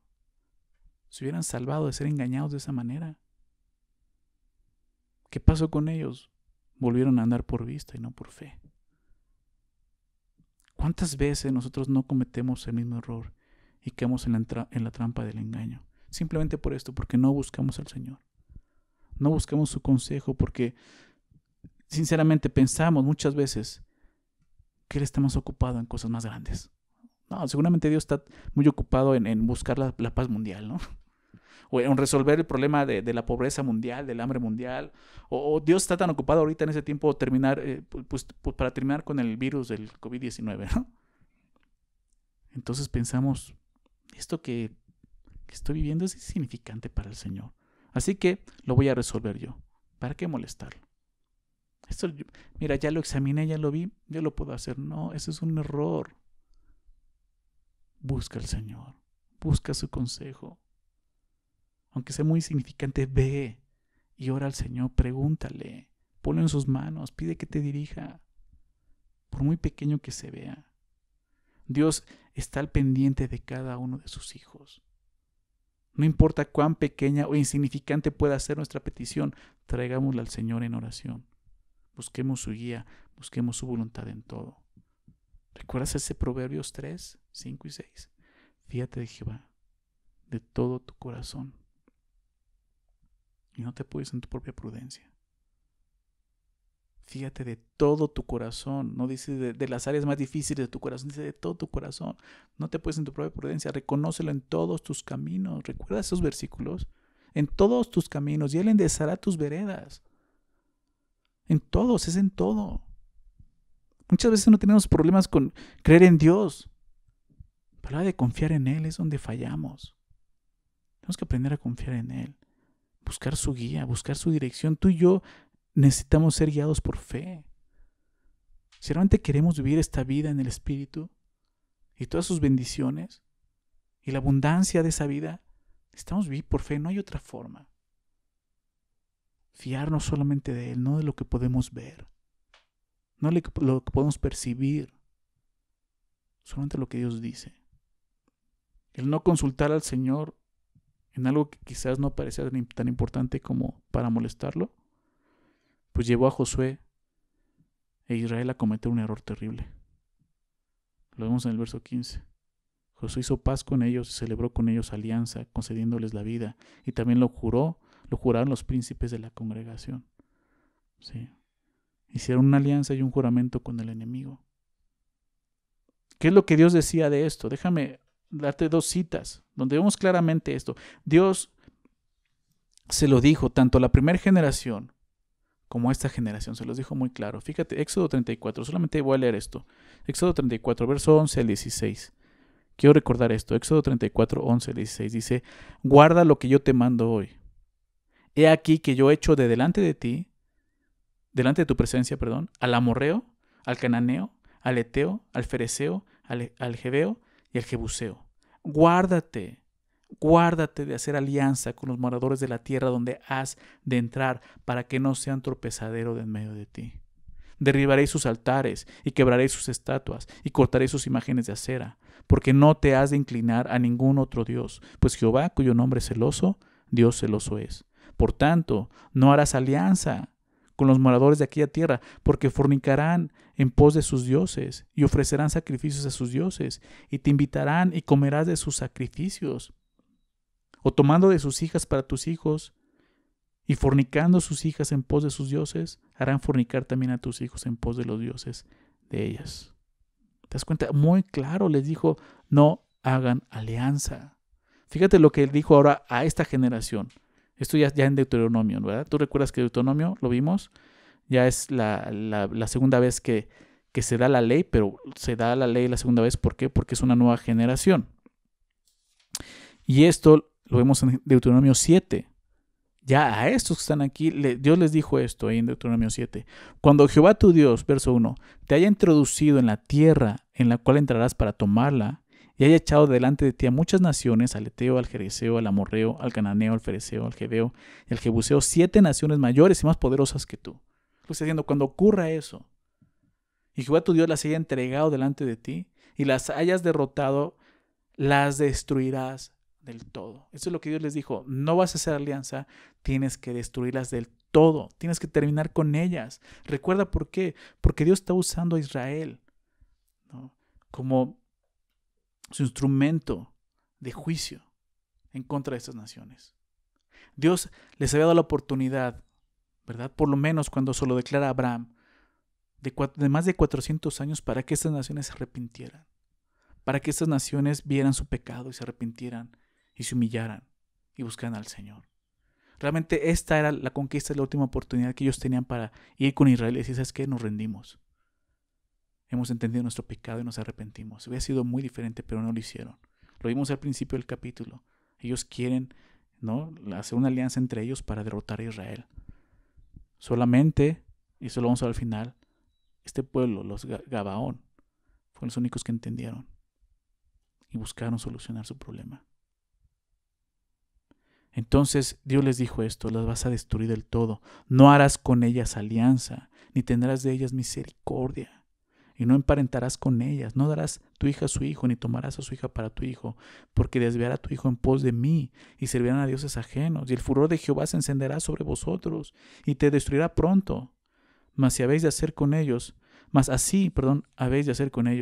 se hubieran salvado de ser engañados de esa manera. ¿Qué pasó con ellos? Volvieron a andar por vista y no por fe. ¿Cuántas veces nosotros no cometemos el mismo error y caemos en la trampa del engaño? Simplemente por esto, porque no buscamos al Señor. No buscamos su consejo porque sinceramente pensamos muchas veces que Él está más ocupado en cosas más grandes. No, seguramente Dios está muy ocupado en buscar la paz mundial, ¿no? O en resolver el problema de la pobreza mundial, del hambre mundial. O Dios está tan ocupado ahorita en ese tiempo para terminar con el virus del COVID-19, ¿no? Entonces pensamos, esto que estoy viviendo es insignificante para el Señor. Así que lo voy a resolver yo. ¿Para qué molestarlo? Mira, ya lo examiné, ya lo vi, yo lo puedo hacer. No, eso es un error. Busca al Señor, busca su consejo. Aunque sea muy insignificante, ve y ora al Señor, pregúntale, ponlo en sus manos, pide que te dirija, por muy pequeño que se vea. Dios está al pendiente de cada uno de sus hijos. No importa cuán pequeña o insignificante pueda ser nuestra petición, traigámosla al Señor en oración. Busquemos su guía, busquemos su voluntad en todo. ¿Recuerdas ese Proverbios 3, 5 y 6? Fíjate de Jehová de todo tu corazón y no te apoyes en tu propia prudencia. Fíjate de todo tu corazón, no dice de las áreas más difíciles de tu corazón, dice de todo tu corazón. No te apoyes en tu propia prudencia, reconócelo en todos tus caminos. ¿Recuerda esos versículos? En todos tus caminos, y Él enderezará tus veredas. En todos, es en todo. Muchas veces no tenemos problemas con creer en Dios. Pero la de confiar en Él es donde fallamos. Tenemos que aprender a confiar en Él. Buscar su guía, buscar su dirección. Tú y yo necesitamos ser guiados por fe. Si realmente queremos vivir esta vida en el Espíritu y todas sus bendiciones y la abundancia de esa vida, necesitamos vivir por fe. No hay otra forma. Fiarnos solamente de Él, no de lo que podemos ver. No de lo que podemos percibir. Solamente lo que Dios dice. El no consultar al Señor en algo que quizás no parecía tan importante como para molestarlo, pues llevó a Josué e Israel a cometer un error terrible. Lo vemos en el verso 15. Josué hizo paz con ellos y celebró con ellos alianza, concediéndoles la vida, y también lo juraron los príncipes de la congregación. Sí. Hicieron una alianza y un juramento con el enemigo. ¿Qué es lo que Dios decía de esto? Déjame darte 2 citas donde vemos claramente esto. Dios se lo dijo tanto a la primera generación como a esta generación, se los dijo muy claro. Fíjate, Éxodo 34, solamente voy a leer esto. Éxodo 34, verso 11 al 16. Quiero recordar esto. Éxodo 34, 11 al 16 dice: guarda lo que yo te mando hoy. He aquí que yo echo de delante de tu presencia, al amorreo, al cananeo, al eteo, al fereceo, al jebeo y al jebuseo. Guárdate de hacer alianza con los moradores de la tierra donde has de entrar, para que no sean tropezadero de en medio de ti. Derribaréis sus altares y quebraréis sus estatuas y cortaréis sus imágenes de acera, porque no te has de inclinar a ningún otro Dios, pues Jehová, cuyo nombre es celoso, Dios celoso es. Por tanto, no harás alianza con los moradores de aquella tierra, porque fornicarán en pos de sus dioses y ofrecerán sacrificios a sus dioses, y te invitarán y comerás de sus sacrificios. O tomando de sus hijas para tus hijos, y fornicando sus hijas en pos de sus dioses, harán fornicar también a tus hijos en pos de los dioses de ellas. ¿Te das cuenta? Muy claro les dijo, no hagan alianza. Fíjate lo que él dijo ahora a esta generación. Esto ya en Deuteronomio, ¿verdad? ¿Tú recuerdas que Deuteronomio, lo vimos? Ya es la segunda vez que se da la ley, pero se da la ley la segunda vez. ¿Por qué? Porque es una nueva generación. Y esto lo vemos en Deuteronomio 7. Ya a estos que están aquí, Dios les dijo esto ahí en Deuteronomio 7. Cuando Jehová tu Dios, verso 1, te haya introducido en la tierra en la cual entrarás para tomarla, y haya echado delante de ti a muchas naciones, al eteo, al jereseo, al amorreo, al cananeo, al fereceo, al jebeo y al jebuseo, 7 naciones mayores y más poderosas que tú. Lo está diciendo, cuando ocurra eso, y Jehová tu Dios las haya entregado delante de ti, y las hayas derrotado, las destruirás del todo. Eso es lo que Dios les dijo. No vas a hacer alianza, tienes que destruirlas del todo. Tienes que terminar con ellas. Recuerda por qué. Porque Dios está usando a Israel, ¿no?, como su instrumento de juicio en contra de estas naciones. Dios les había dado la oportunidad ¿verdad? Por lo menos cuando se lo declara a Abraham, de más de 400 años, para que estas naciones se arrepintieran, para que estas naciones vieran su pecado y se arrepintieran y se humillaran y buscaran al Señor. Realmente esta era la conquista, la última oportunidad que ellos tenían para ir con Israel y decir, ¿sabes qué? Nos rendimos. Hemos entendido nuestro pecado y nos arrepentimos. Hubiera sido muy diferente, pero no lo hicieron. Lo vimos al principio del capítulo. Ellos quieren, ¿no?, hacer una alianza entre ellos para derrotar a Israel. Solamente, y eso lo vamos a ver al final, este pueblo, los Gabaón, fueron los únicos que entendieron y buscaron solucionar su problema. Entonces Dios les dijo esto: las vas a destruir del todo. No harás con ellas alianza, ni tendrás de ellas misericordia, y no emparentarás con ellas. No darás tu hija a su hijo, ni tomarás a su hija para tu hijo, porque desviará a tu hijo en pos de mí, y servirán a dioses ajenos. Y el furor de Jehová se encenderá sobre vosotros, y te destruirá pronto. Mas así habéis de hacer con ellos,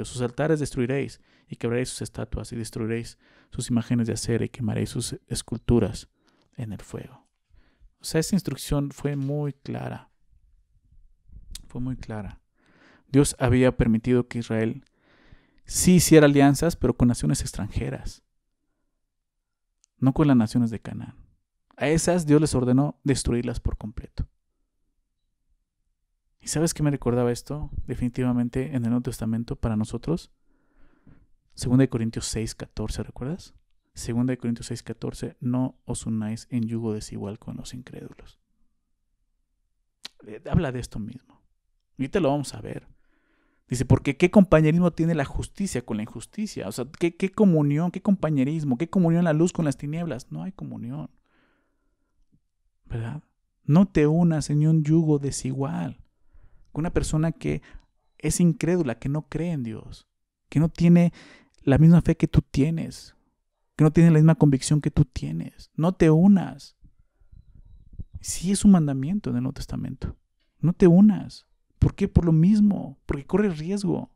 sus altares destruiréis, y quebraréis sus estatuas, y destruiréis sus imágenes de acera, y quemaréis sus esculturas en el fuego. O sea, esta instrucción fue muy clara. Fue muy clara. Dios había permitido que Israel sí hiciera alianzas, pero con naciones extranjeras, no con las naciones de Canaán. A esas Dios les ordenó destruirlas por completo. ¿Y sabes qué me recordaba esto? Definitivamente en el Nuevo Testamento para nosotros. 2 Corintios 6:14, ¿recuerdas? 2 Corintios 6:14, no os unáis en yugo desigual con los incrédulos. Habla de esto mismo. Ahorita lo vamos a ver. Dice, porque ¿qué compañerismo tiene la justicia con la injusticia? O sea, ¿qué comunión, qué compañerismo, qué comunión la luz con las tinieblas? No hay comunión, ¿verdad? No te unas en un yugo desigual con una persona que es incrédula, que no cree en Dios, que no tiene la misma fe que tú tienes, que no tiene la misma convicción que tú tienes. No te unas. Sí es un mandamiento en el Nuevo Testamento. No te unas. ¿Por qué? Por lo mismo, porque corre riesgo.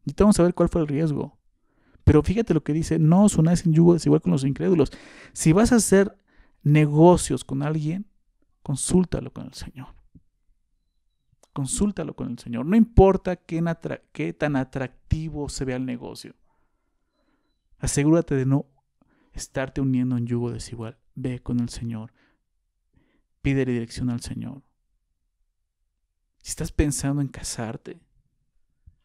Y te vamos a ver cuál fue el riesgo. Pero fíjate lo que dice: no os unáis en yugo desigual con los incrédulos. Si vas a hacer negocios con alguien, consúltalo con el Señor. Consúltalo con el Señor. No importa qué tan atractivo se vea el negocio. Asegúrate de no estarte uniendo en yugo desigual. Ve con el Señor. Pídele dirección al Señor. Si estás pensando en casarte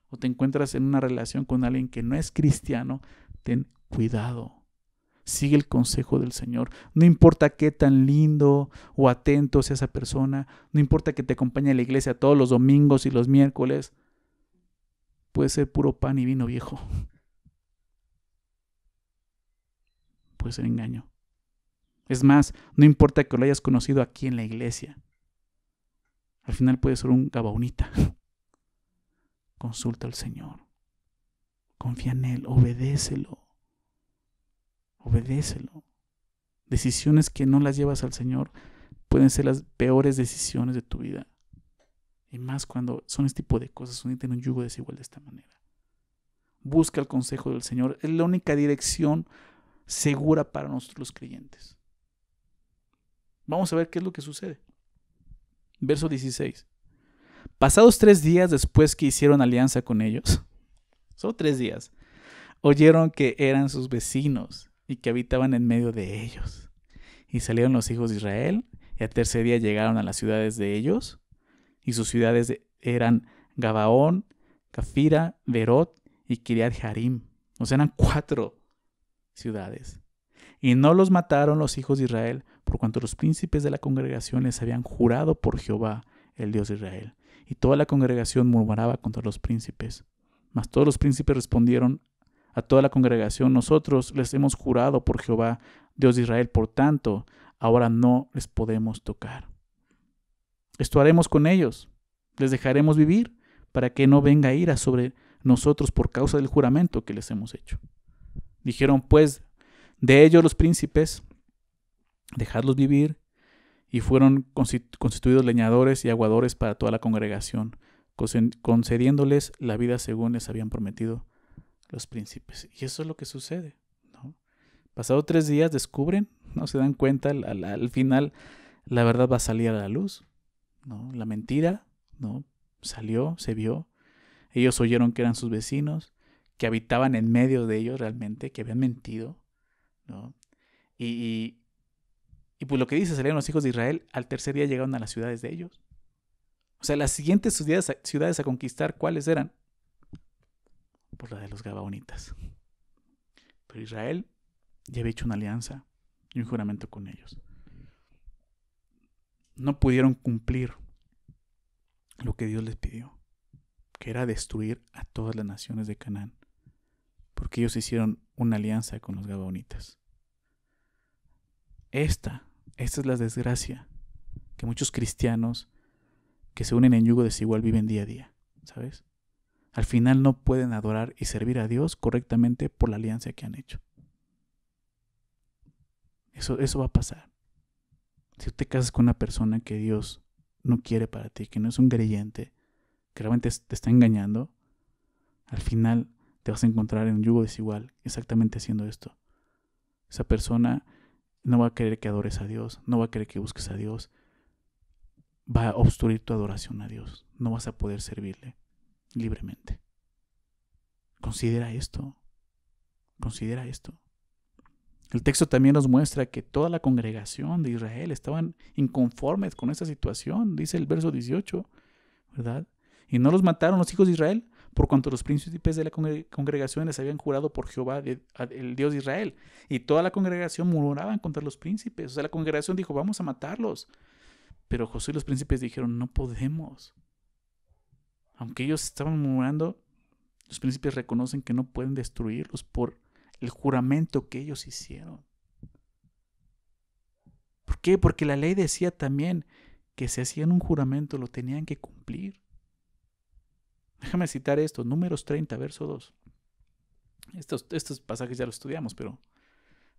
o te encuentras en una relación con alguien que no es cristiano, ten cuidado. Sigue el consejo del Señor. No importa qué tan lindo o atento sea esa persona, no importa que te acompañe a la iglesia todos los domingos y los miércoles, puede ser puro pan y vino viejo. Puede ser engaño. Es más, no importa que lo hayas conocido aquí en la iglesia. Al final puede ser un gabaonita. Consulta al Señor. Confía en Él. Obedécelo. Obedécelo. Decisiones que no las llevas al Señor pueden ser las peores decisiones de tu vida. Y más cuando son este tipo de cosas, unirte en un yugo desigual de esta manera. Busca el consejo del Señor. Es la única dirección segura para nosotros los creyentes. Vamos a ver qué es lo que sucede. Verso 16. Pasados 3 días después que hicieron alianza con ellos, solo 3 días, oyeron que eran sus vecinos y que habitaban en medio de ellos. Y salieron los hijos de Israel, y al tercer día llegaron a las ciudades de ellos, y sus ciudades eran Gabaón, Cafira, Berot y Kiriat Jearim. O sea, eran 4 ciudades. Y no los mataron los hijos de Israel, por cuanto los príncipes de la congregación les habían jurado por Jehová, el Dios de Israel. Y toda la congregación murmuraba contra los príncipes. Mas todos los príncipes respondieron a toda la congregación: nosotros les hemos jurado por Jehová, Dios de Israel, por tanto, ahora no les podemos tocar. Esto haremos con ellos, les dejaremos vivir, para que no venga ira sobre nosotros por causa del juramento que les hemos hecho. Dijeron pues de ellos los príncipes: dejadlos vivir. Y fueron constituidos leñadores y aguadores para toda la congregación, concediéndoles la vida según les habían prometido los príncipes. Y eso es lo que sucede, ¿no? Pasados 3 días descubren, no se dan cuenta, al final la verdad va a salir a la luz. ¿no? La mentira, ¿no? Salió, se vio. Ellos oyeron que eran sus vecinos, que habitaban en medio de ellos realmente, que habían mentido, ¿no? Y pues lo que dice, salieron los hijos de Israel, al tercer día llegaron a las ciudades de ellos. O sea, las siguientes ciudades a conquistar, ¿cuáles eran? Por la de los Gabaonitas. Pero Israel ya había hecho una alianza y un juramento con ellos. No pudieron cumplir lo que Dios les pidió, que era destruir a todas las naciones de Canaán, porque ellos hicieron una alianza con los Gabaonitas. Esta es la desgracia que muchos cristianos que se unen en yugo desigual viven día a día, ¿sabes? Al final no pueden adorar y servir a Dios correctamente por la alianza que han hecho. Eso va a pasar. Si tú te casas con una persona que Dios no quiere para ti, que no es un creyente, que realmente te está engañando, al final te vas a encontrar en un yugo desigual exactamente haciendo esto. Esa persona no va a querer que adores a Dios, no va a querer que busques a Dios, va a obstruir tu adoración a Dios, no vas a poder servirle libremente. Considera esto. El texto también nos muestra que toda la congregación de Israel estaban inconformes con esta situación, dice el verso 18, ¿verdad? Y no los mataron los hijos de Israel, por cuanto los príncipes de la congregación les habían jurado por Jehová, el Dios de Israel. Y toda la congregación murmuraban contra los príncipes. O sea, la congregación dijo, vamos a matarlos. Pero Josué y los príncipes dijeron, no podemos. Aunque ellos estaban murmurando, los príncipes reconocen que no pueden destruirlos por el juramento que ellos hicieron. ¿Por qué? Porque la ley decía también que si hacían un juramento lo tenían que cumplir. Déjame citar esto, Números 30, verso 2. Estos pasajes ya los estudiamos, pero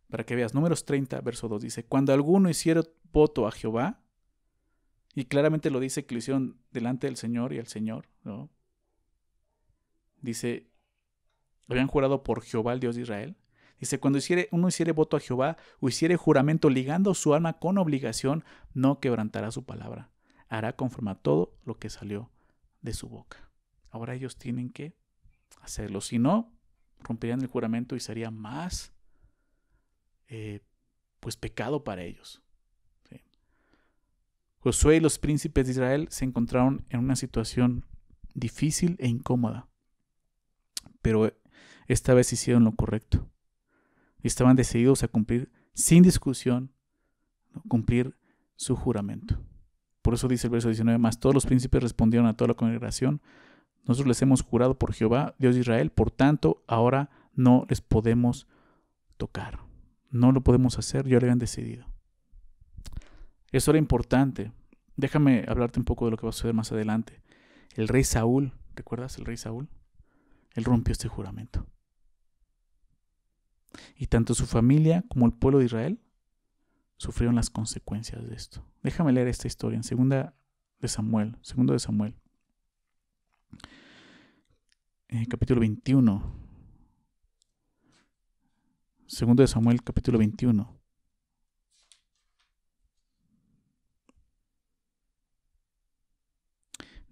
para que veas, Números 30, verso 2 dice, cuando alguno hiciera voto a Jehová, y claramente lo dice que lo hicieron delante del Señor y al Señor, ¿no? Dice, habían jurado por Jehová, el Dios de Israel. Dice, cuando uno hiciere voto a Jehová o hiciere juramento ligando su alma con obligación, no quebrantará su palabra. Hará conforme a todo lo que salió de su boca. Ahora ellos tienen que hacerlo. Si no, romperían el juramento y sería más pues pecado para ellos. ¿Sí? Josué y los príncipes de Israel se encontraron en una situación difícil e incómoda. Pero esta vez hicieron lo correcto. Estaban decididos a cumplir sin discusión, ¿no? Cumplir su juramento. Por eso dice el verso 19, más todos los príncipes respondieron a toda la congregación, nosotros les hemos jurado por Jehová, Dios de Israel, por tanto, ahora no les podemos tocar. No lo podemos hacer, ya lo habían decidido. Eso era importante. Déjame hablarte un poco de lo que va a suceder más adelante. El rey Saúl, ¿recuerdas el rey Saúl? Él rompió este juramento. Y tanto su familia como el pueblo de Israel sufrieron las consecuencias de esto. Déjame leer esta historia en 2 de Samuel, capítulo 21. 2 de Samuel, capítulo 21.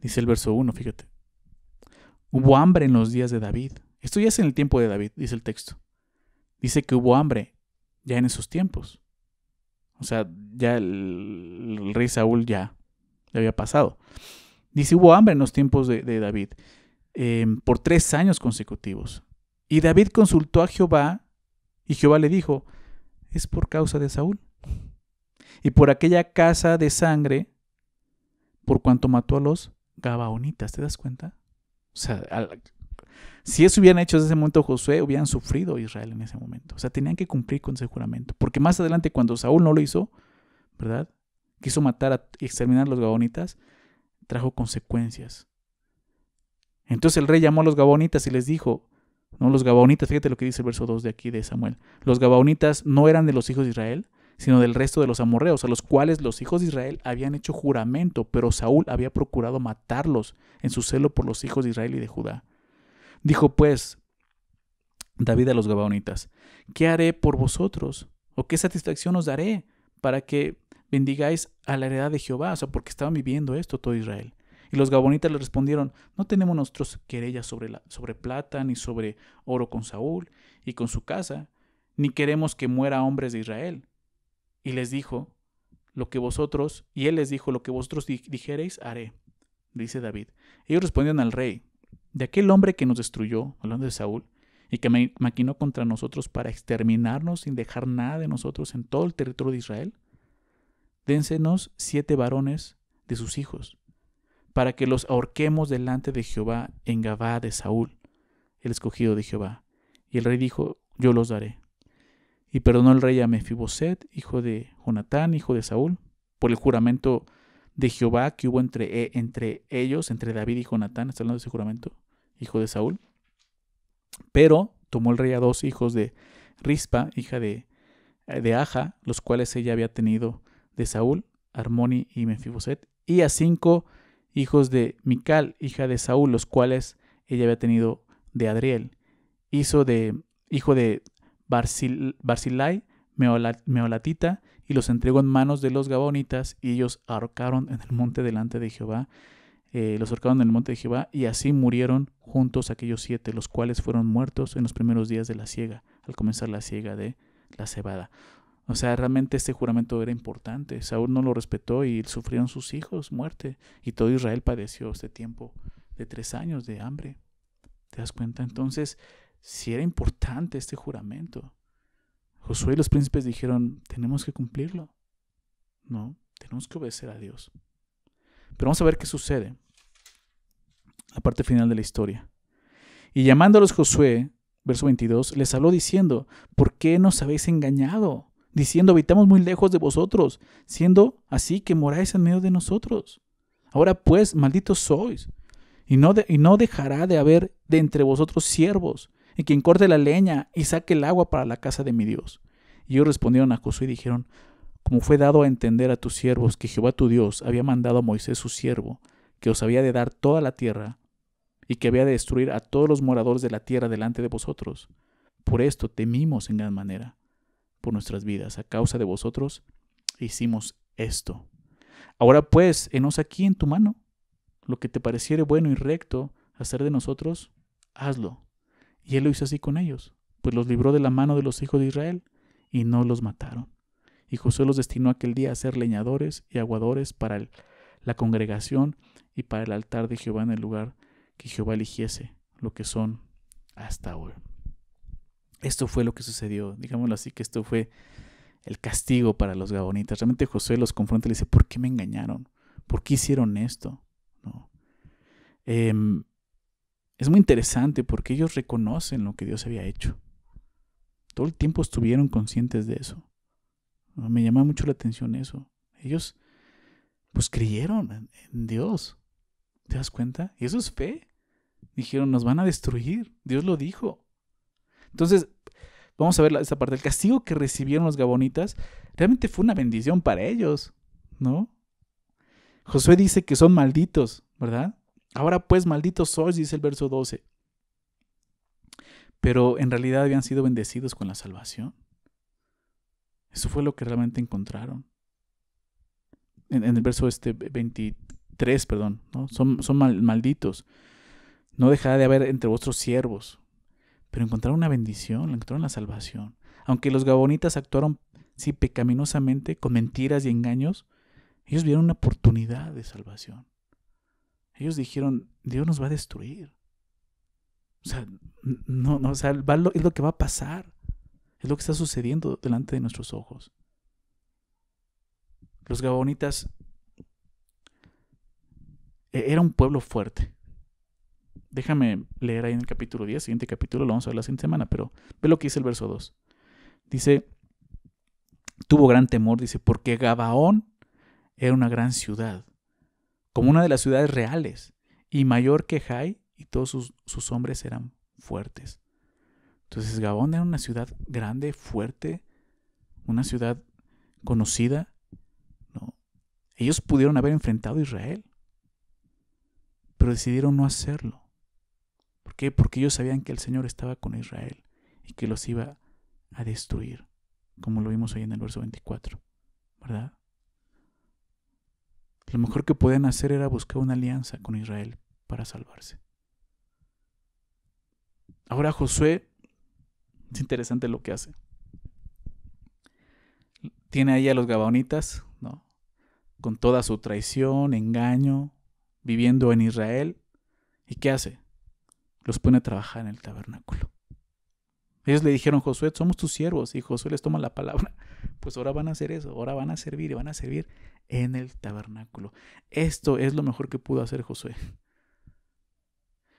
Dice el verso 1, fíjate. Hubo hambre en los días de David. Esto ya es en el tiempo de David, dice el texto. Dice que hubo hambre ya en esos tiempos. O sea, ya el rey Saúl ya le había pasado. Dice, hubo hambre en los tiempos de David por 3 años consecutivos. Y David consultó a Jehová y Jehová le dijo, es por causa de Saúl y por aquella casa de sangre por cuanto mató a los Gabaonitas. ¿Te das cuenta? O sea, si eso hubieran hecho desde ese momento Josué, hubieran sufrido Israel en ese momento. O sea, tenían que cumplir con ese juramento. Porque más adelante, cuando Saúl no lo hizo, ¿verdad? Quiso matar y exterminar a los Gabaonitas, trajo consecuencias. Entonces el rey llamó a los Gabaonitas y les dijo, no, los Gabaonitas, fíjate lo que dice el verso 2 de aquí de Samuel. Los Gabaonitas no eran de los hijos de Israel, sino del resto de los amorreos, a los cuales los hijos de Israel habían hecho juramento, pero Saúl había procurado matarlos en su celo por los hijos de Israel y de Judá. Dijo pues David a los Gabaonitas, ¿qué haré por vosotros? ¿O qué satisfacción os daré para que bendigáis a la heredad de Jehová? O sea, porque estaban viviendo esto todo Israel. Y los gabonitas le respondieron, no tenemos nosotros querella sobre plata, ni sobre oro con Saúl y con su casa, ni queremos que muera hombres de Israel. Y les dijo, y él les dijo, lo que vosotros dijereis, haré, dice David. Ellos respondieron al rey, de aquel hombre que nos destruyó, hablando de Saúl, y que maquinó contra nosotros para exterminarnos sin dejar nada de nosotros en todo el territorio de Israel, dénsenos 7 varones de sus hijos, para que los ahorquemos delante de Jehová en Gabaa de Saúl, el escogido de Jehová. Y el rey dijo, yo los daré. Y perdonó el rey a Mefiboset, hijo de Jonatán, hijo de Saúl, por el juramento de Jehová que hubo entre ellos, entre David y Jonatán, está hablando de ese juramento, hijo de Saúl. Pero tomó el rey a 2 hijos de Rispa, hija de Aja, los cuales ella había tenido de Saúl, Armoni y Mefiboset, y a 5 hijos de Mical, hija de Saúl, los cuales ella había tenido de Adriel, hijo de Barzillai, meolatita, y los entregó en manos de los gabonitas, y ellos ahorcaron en el monte delante de Jehová, los ahorcaron en el monte de Jehová, y así murieron juntos aquellos 7, los cuales fueron muertos en los primeros días de la siega, al comenzar la siega de la cebada. O sea, realmente este juramento era importante. Saúl no lo respetó y sufrieron sus hijos muerte, y todo Israel padeció este tiempo de 3 años de hambre. ¿Te das cuenta? Entonces, sí era importante este juramento. Josué y los príncipes dijeron, tenemos que cumplirlo. No, tenemos que obedecer a Dios. Pero vamos a ver qué sucede. La parte final de la historia. Y llamándolos Josué, verso 22, les habló diciendo, ¿por qué nos habéis engañado? Diciendo, habitamos muy lejos de vosotros, siendo así que moráis en medio de nosotros. Ahora pues, malditos sois, y no dejará de haber de entre vosotros siervos, y quien corte la leña y saque el agua para la casa de mi Dios. Y ellos respondieron a Josué y dijeron, como fue dado a entender a tus siervos que Jehová tu Dios había mandado a Moisés su siervo, que os había de dar toda la tierra, y que había de destruir a todos los moradores de la tierra delante de vosotros. Por esto temimos en gran manera por nuestras vidas. A causa de vosotros hicimos esto. Ahora pues, henos aquí en tu mano. Lo que te pareciere bueno y recto hacer de nosotros, hazlo. Y él lo hizo así con ellos, pues los libró de la mano de los hijos de Israel, y no los mataron. Y Josué los destinó aquel día a ser leñadores y aguadores para la congregación y para el altar de Jehová en el lugar que Jehová eligiese, lo que son hasta hoy. Esto fue lo que sucedió, digámoslo así, que esto fue el castigo para los gabonitas. Realmente Josué los confronta y le dice, ¿por qué me engañaron? ¿Por qué hicieron esto? ¿No? Es muy interesante porque ellos reconocen lo que Dios había hecho. Todo el tiempo estuvieron conscientes de eso. ¿No? Me llama mucho la atención eso. Ellos pues creyeron en Dios. ¿Te das cuenta? Y eso es fe. Dijeron, nos van a destruir. Dios lo dijo. Entonces, vamos a ver esta parte. El castigo que recibieron los gabonitas realmente fue una bendición para ellos, ¿no? Josué dice que son malditos, ¿verdad? Ahora pues malditos sois, dice el verso 12. Pero en realidad habían sido bendecidos con la salvación. Eso fue lo que realmente encontraron. En el verso 23, ¿no? Son malditos. No dejará de haber entre vuestros siervos. Pero encontraron una bendición, encontraron la salvación. Aunque los gabonitas actuaron, sí, pecaminosamente, con mentiras y engaños, ellos vieron una oportunidad de salvación. Ellos dijeron, Dios nos va a destruir. O sea, es lo que va a pasar. Es lo que está sucediendo delante de nuestros ojos. Los gabonitas era un pueblo fuerte. Déjame leer ahí en el capítulo 10, siguiente capítulo, lo vamos a ver la siguiente semana, pero ve lo que dice el verso 2. Dice, tuvo gran temor, dice, porque Gabaón era una gran ciudad, como una de las ciudades reales, y mayor que Jai, y todos sus hombres eran fuertes. Entonces Gabaón era una ciudad grande, fuerte, una ciudad conocida, ¿no? Ellos pudieron haber enfrentado a Israel, pero decidieron no hacerlo. ¿Por qué? Porque ellos sabían que el Señor estaba con Israel y que los iba a destruir, como lo vimos ahí en el verso 24, ¿verdad? Lo mejor que podían hacer era buscar una alianza con Israel para salvarse. Ahora Josué, es interesante lo que hace. Tiene ahí a los gabaonitas, ¿no? Con toda su traición, engaño, viviendo en Israel. ¿Y qué hace? Los pone a trabajar en el tabernáculo. Ellos le dijeron: Josué, somos tus siervos. Y Josué les toma la palabra. Pues ahora van a hacer eso, ahora van a servir, y van a servir en el tabernáculo. Esto es lo mejor que pudo hacer Josué.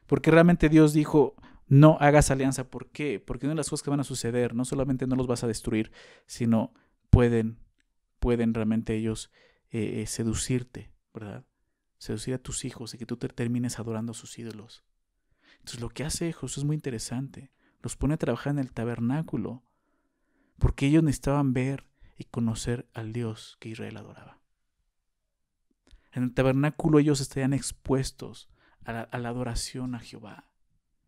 Porque realmente Dios dijo: no hagas alianza. ¿Por qué? Porque una de las cosas que van a suceder, no solamente no los vas a destruir, sino pueden realmente ellos seducirte, ¿verdad? Seducir a tus hijos y que tú te termines adorando a sus ídolos. Entonces lo que hace Josué es muy interesante. Los pone a trabajar en el tabernáculo porque ellos necesitaban ver y conocer al Dios que Israel adoraba. En el tabernáculo ellos estarían expuestos a la adoración a Jehová,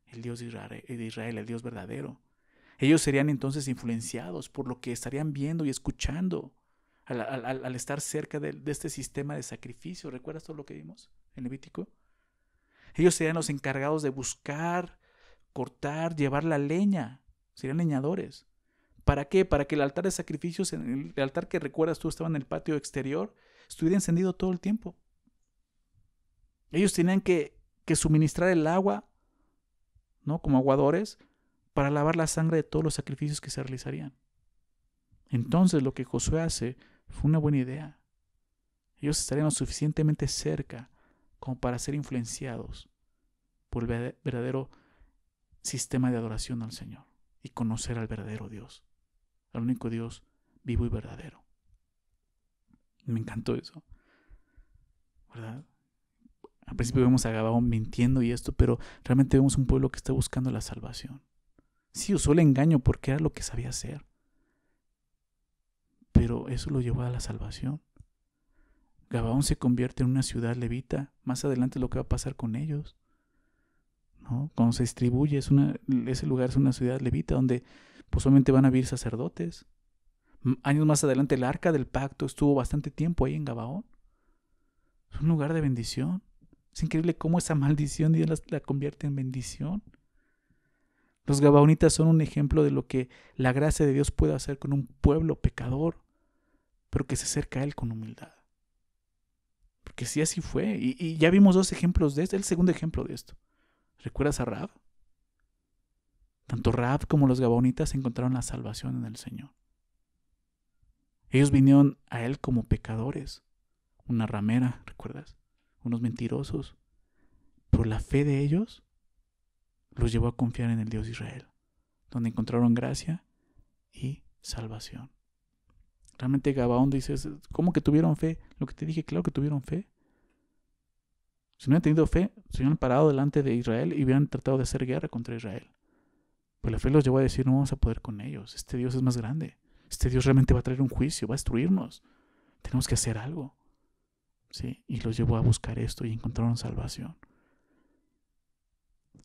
el Dios de Israel, el Dios verdadero. Ellos serían entonces influenciados por lo que estarían viendo y escuchando al estar cerca de este sistema de sacrificio. ¿Recuerdas todo lo que vimos en Levítico? Ellos serían los encargados de buscar, cortar, llevar la leña. Serían leñadores. ¿Para qué? Para que el altar de sacrificios, el altar que recuerdas tú estaba en el patio exterior, estuviera encendido todo el tiempo. Ellos tenían que suministrar el agua, ¿no? Como aguadores, para lavar la sangre de todos los sacrificios que se realizarían. Entonces lo que Josué hace fue una buena idea. Ellos estarían lo suficientemente cerca como para ser influenciados por el verdadero sistema de adoración al Señor y conocer al verdadero Dios, al único Dios vivo y verdadero. Me encantó eso, ¿verdad? Al principio vemos a Gabaón mintiendo y esto, pero realmente vemos un pueblo que está buscando la salvación. Sí, usó el engaño porque era lo que sabía hacer, pero eso lo llevó a la salvación. Gabaón se convierte en una ciudad levita. Más adelante lo que va a pasar con ellos, ¿no? Cuando se distribuye, ese lugar es una ciudad levita donde posiblemente van a vivir sacerdotes. Años más adelante el arca del pacto estuvo bastante tiempo ahí en Gabaón. Es un lugar de bendición. Es increíble cómo esa maldición Dios la convierte en bendición. Los gabaonitas son un ejemplo de lo que la gracia de Dios puede hacer con un pueblo pecador, pero que se acerca a Él con humildad. Porque sí, así fue. Y ya vimos dos ejemplos de esto. El segundo ejemplo de esto. ¿Recuerdas a Rahab? Tanto Rahab como los gabaonitas encontraron la salvación en el Señor. Ellos vinieron a Él como pecadores. Una ramera, ¿recuerdas? Unos mentirosos. Pero la fe de ellos los llevó a confiar en el Dios de Israel, donde encontraron gracia y salvación. Realmente Gabaón dices: ¿cómo que tuvieron fe? Lo que te dije, claro que tuvieron fe. Si no hubieran tenido fe, se hubieran parado delante de Israel y hubieran tratado de hacer guerra contra Israel. Pues la fe los llevó a decir: no vamos a poder con ellos. Este Dios es más grande. Este Dios realmente va a traer un juicio, va a destruirnos. Tenemos que hacer algo. ¿Sí? Y los llevó a buscar esto y encontraron salvación.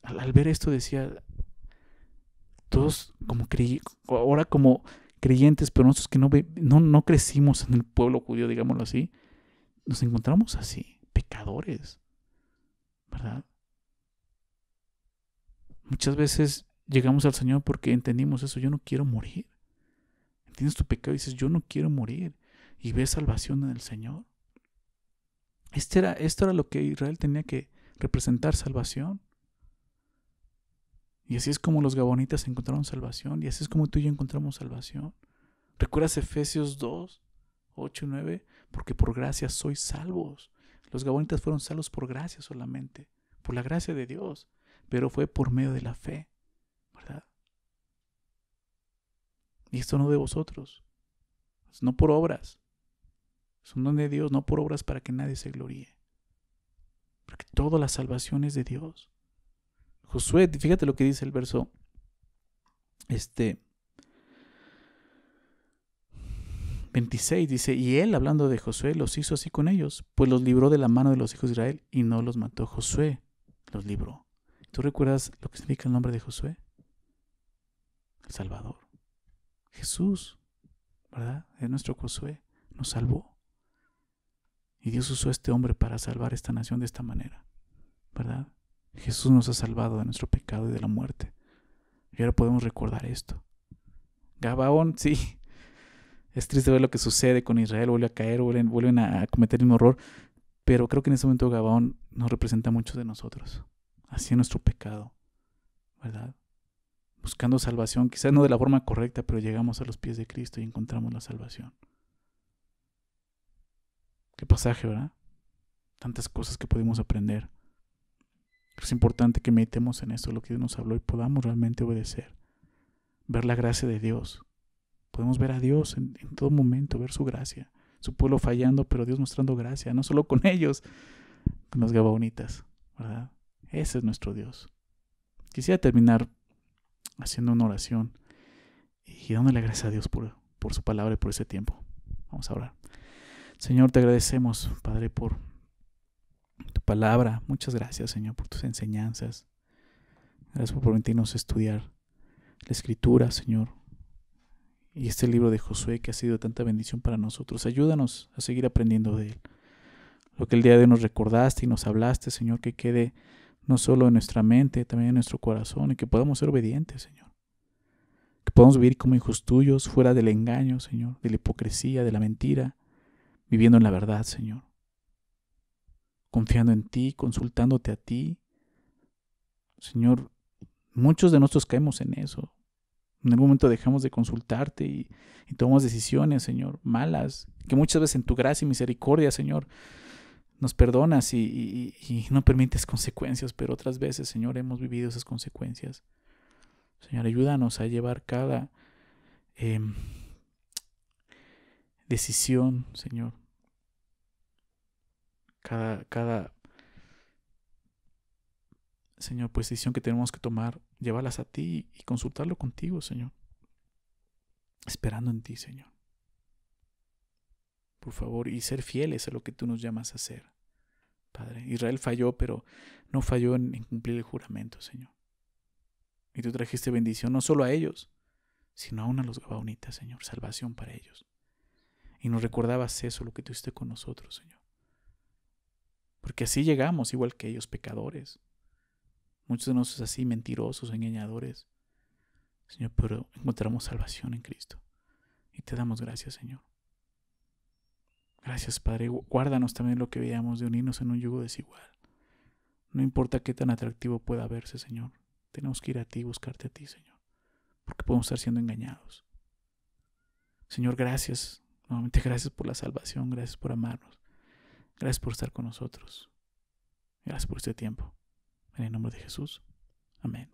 Al ver esto decía, todos ahora como creyentes, pero nosotros que no crecimos en el pueblo judío, digámoslo así, nos encontramos así, pecadores, ¿verdad? Muchas veces llegamos al Señor porque entendimos eso: yo no quiero morir. Entiendes tu pecado y dices: yo no quiero morir. Y ves salvación en el Señor. Esto era lo que Israel tenía que representar: salvación. Y así es como los gabonitas encontraron salvación. Y así es como tú y yo encontramos salvación. ¿Recuerdas Efesios 2, 8 y 9? Porque por gracia sois salvos. Los gabonitas fueron salvos por gracia solamente, por la gracia de Dios, pero fue por medio de la fe, ¿verdad? Y esto no de vosotros, no por obras, es un don de Dios, no por obras para que nadie se gloríe, porque toda la salvación es de Dios. Josué, fíjate lo que dice el verso 26, dice: y él, hablando de Josué, los hizo así con ellos, pues los libró de la mano de los hijos de Israel y no los mató. Josué los libró. ¿Tú recuerdas lo que significa el nombre de Josué? El Salvador. Jesús, ¿verdad? Es nuestro Josué, nos salvó. Y Dios usó a este hombre para salvar esta nación de esta manera, ¿verdad? Jesús nos ha salvado de nuestro pecado y de la muerte. Y ahora podemos recordar esto. Gabaón, sí, es triste ver lo que sucede con Israel, vuelve a caer, vuelven a cometer el mismo error, pero creo que en ese momento Gabaón nos representa a muchos de nosotros, así en nuestro pecado, ¿verdad? Buscando salvación, quizás no de la forma correcta, pero llegamos a los pies de Cristo y encontramos la salvación. Qué pasaje, ¿verdad? Tantas cosas que pudimos aprender. Es importante que meditemos en esto, lo que Dios nos habló, y podamos realmente obedecer. Ver la gracia de Dios. Podemos ver a Dios en todo momento, ver su gracia. Su pueblo fallando, pero Dios mostrando gracia, no solo con ellos, con los gabaonitas, ¿verdad? Ese es nuestro Dios. Quisiera terminar haciendo una oración y dándole gracias a Dios por su palabra y por ese tiempo. Vamos a orar. Señor, te agradecemos, Padre, por tu palabra. Muchas gracias, Señor, por tus enseñanzas. Gracias por permitirnos estudiar la Escritura, Señor. Y este libro de Josué que ha sido tanta bendición para nosotros. Ayúdanos a seguir aprendiendo de él. Lo que el día de hoy nos recordaste y nos hablaste, Señor, que quede no solo en nuestra mente, también en nuestro corazón, y que podamos ser obedientes, Señor. Que podamos vivir como hijos tuyos, fuera del engaño, Señor, de la hipocresía, de la mentira, viviendo en la verdad, Señor. Confiando en ti, consultándote a ti. Señor, muchos de nosotros caemos en eso. En algún momento dejamos de consultarte y tomamos decisiones, Señor, malas, que muchas veces en tu gracia y misericordia, Señor, nos perdonas y no permites consecuencias, pero otras veces, Señor, hemos vivido esas consecuencias. Señor, ayúdanos a llevar cada decisión, Señor, cada Señor, pues decisión que tenemos que tomar, llevarlas a ti y consultarlo contigo, Señor. Esperando en ti, Señor. Por favor, y ser fieles a lo que tú nos llamas a hacer, Padre. Israel falló, pero no falló en cumplir el juramento, Señor. Y tú trajiste bendición no solo a ellos, sino aún a los gabaonitas, Señor. Salvación para ellos. Y nos recordabas eso, lo que tú hiciste con nosotros, Señor. Porque así llegamos, igual que ellos, pecadores. Muchos de nosotros así, mentirosos, engañadores. Señor, pero encontramos salvación en Cristo. Y te damos gracias, Señor. Gracias, Padre. Guárdanos también lo que veamos de unirnos en un yugo desigual. No importa qué tan atractivo pueda verse, Señor. Tenemos que ir a ti y buscarte a ti, Señor. Porque podemos estar siendo engañados. Señor, gracias. Nuevamente gracias por la salvación. Gracias por amarnos. Gracias por estar con nosotros. Gracias por este tiempo. En el nombre de Jesús. Amén.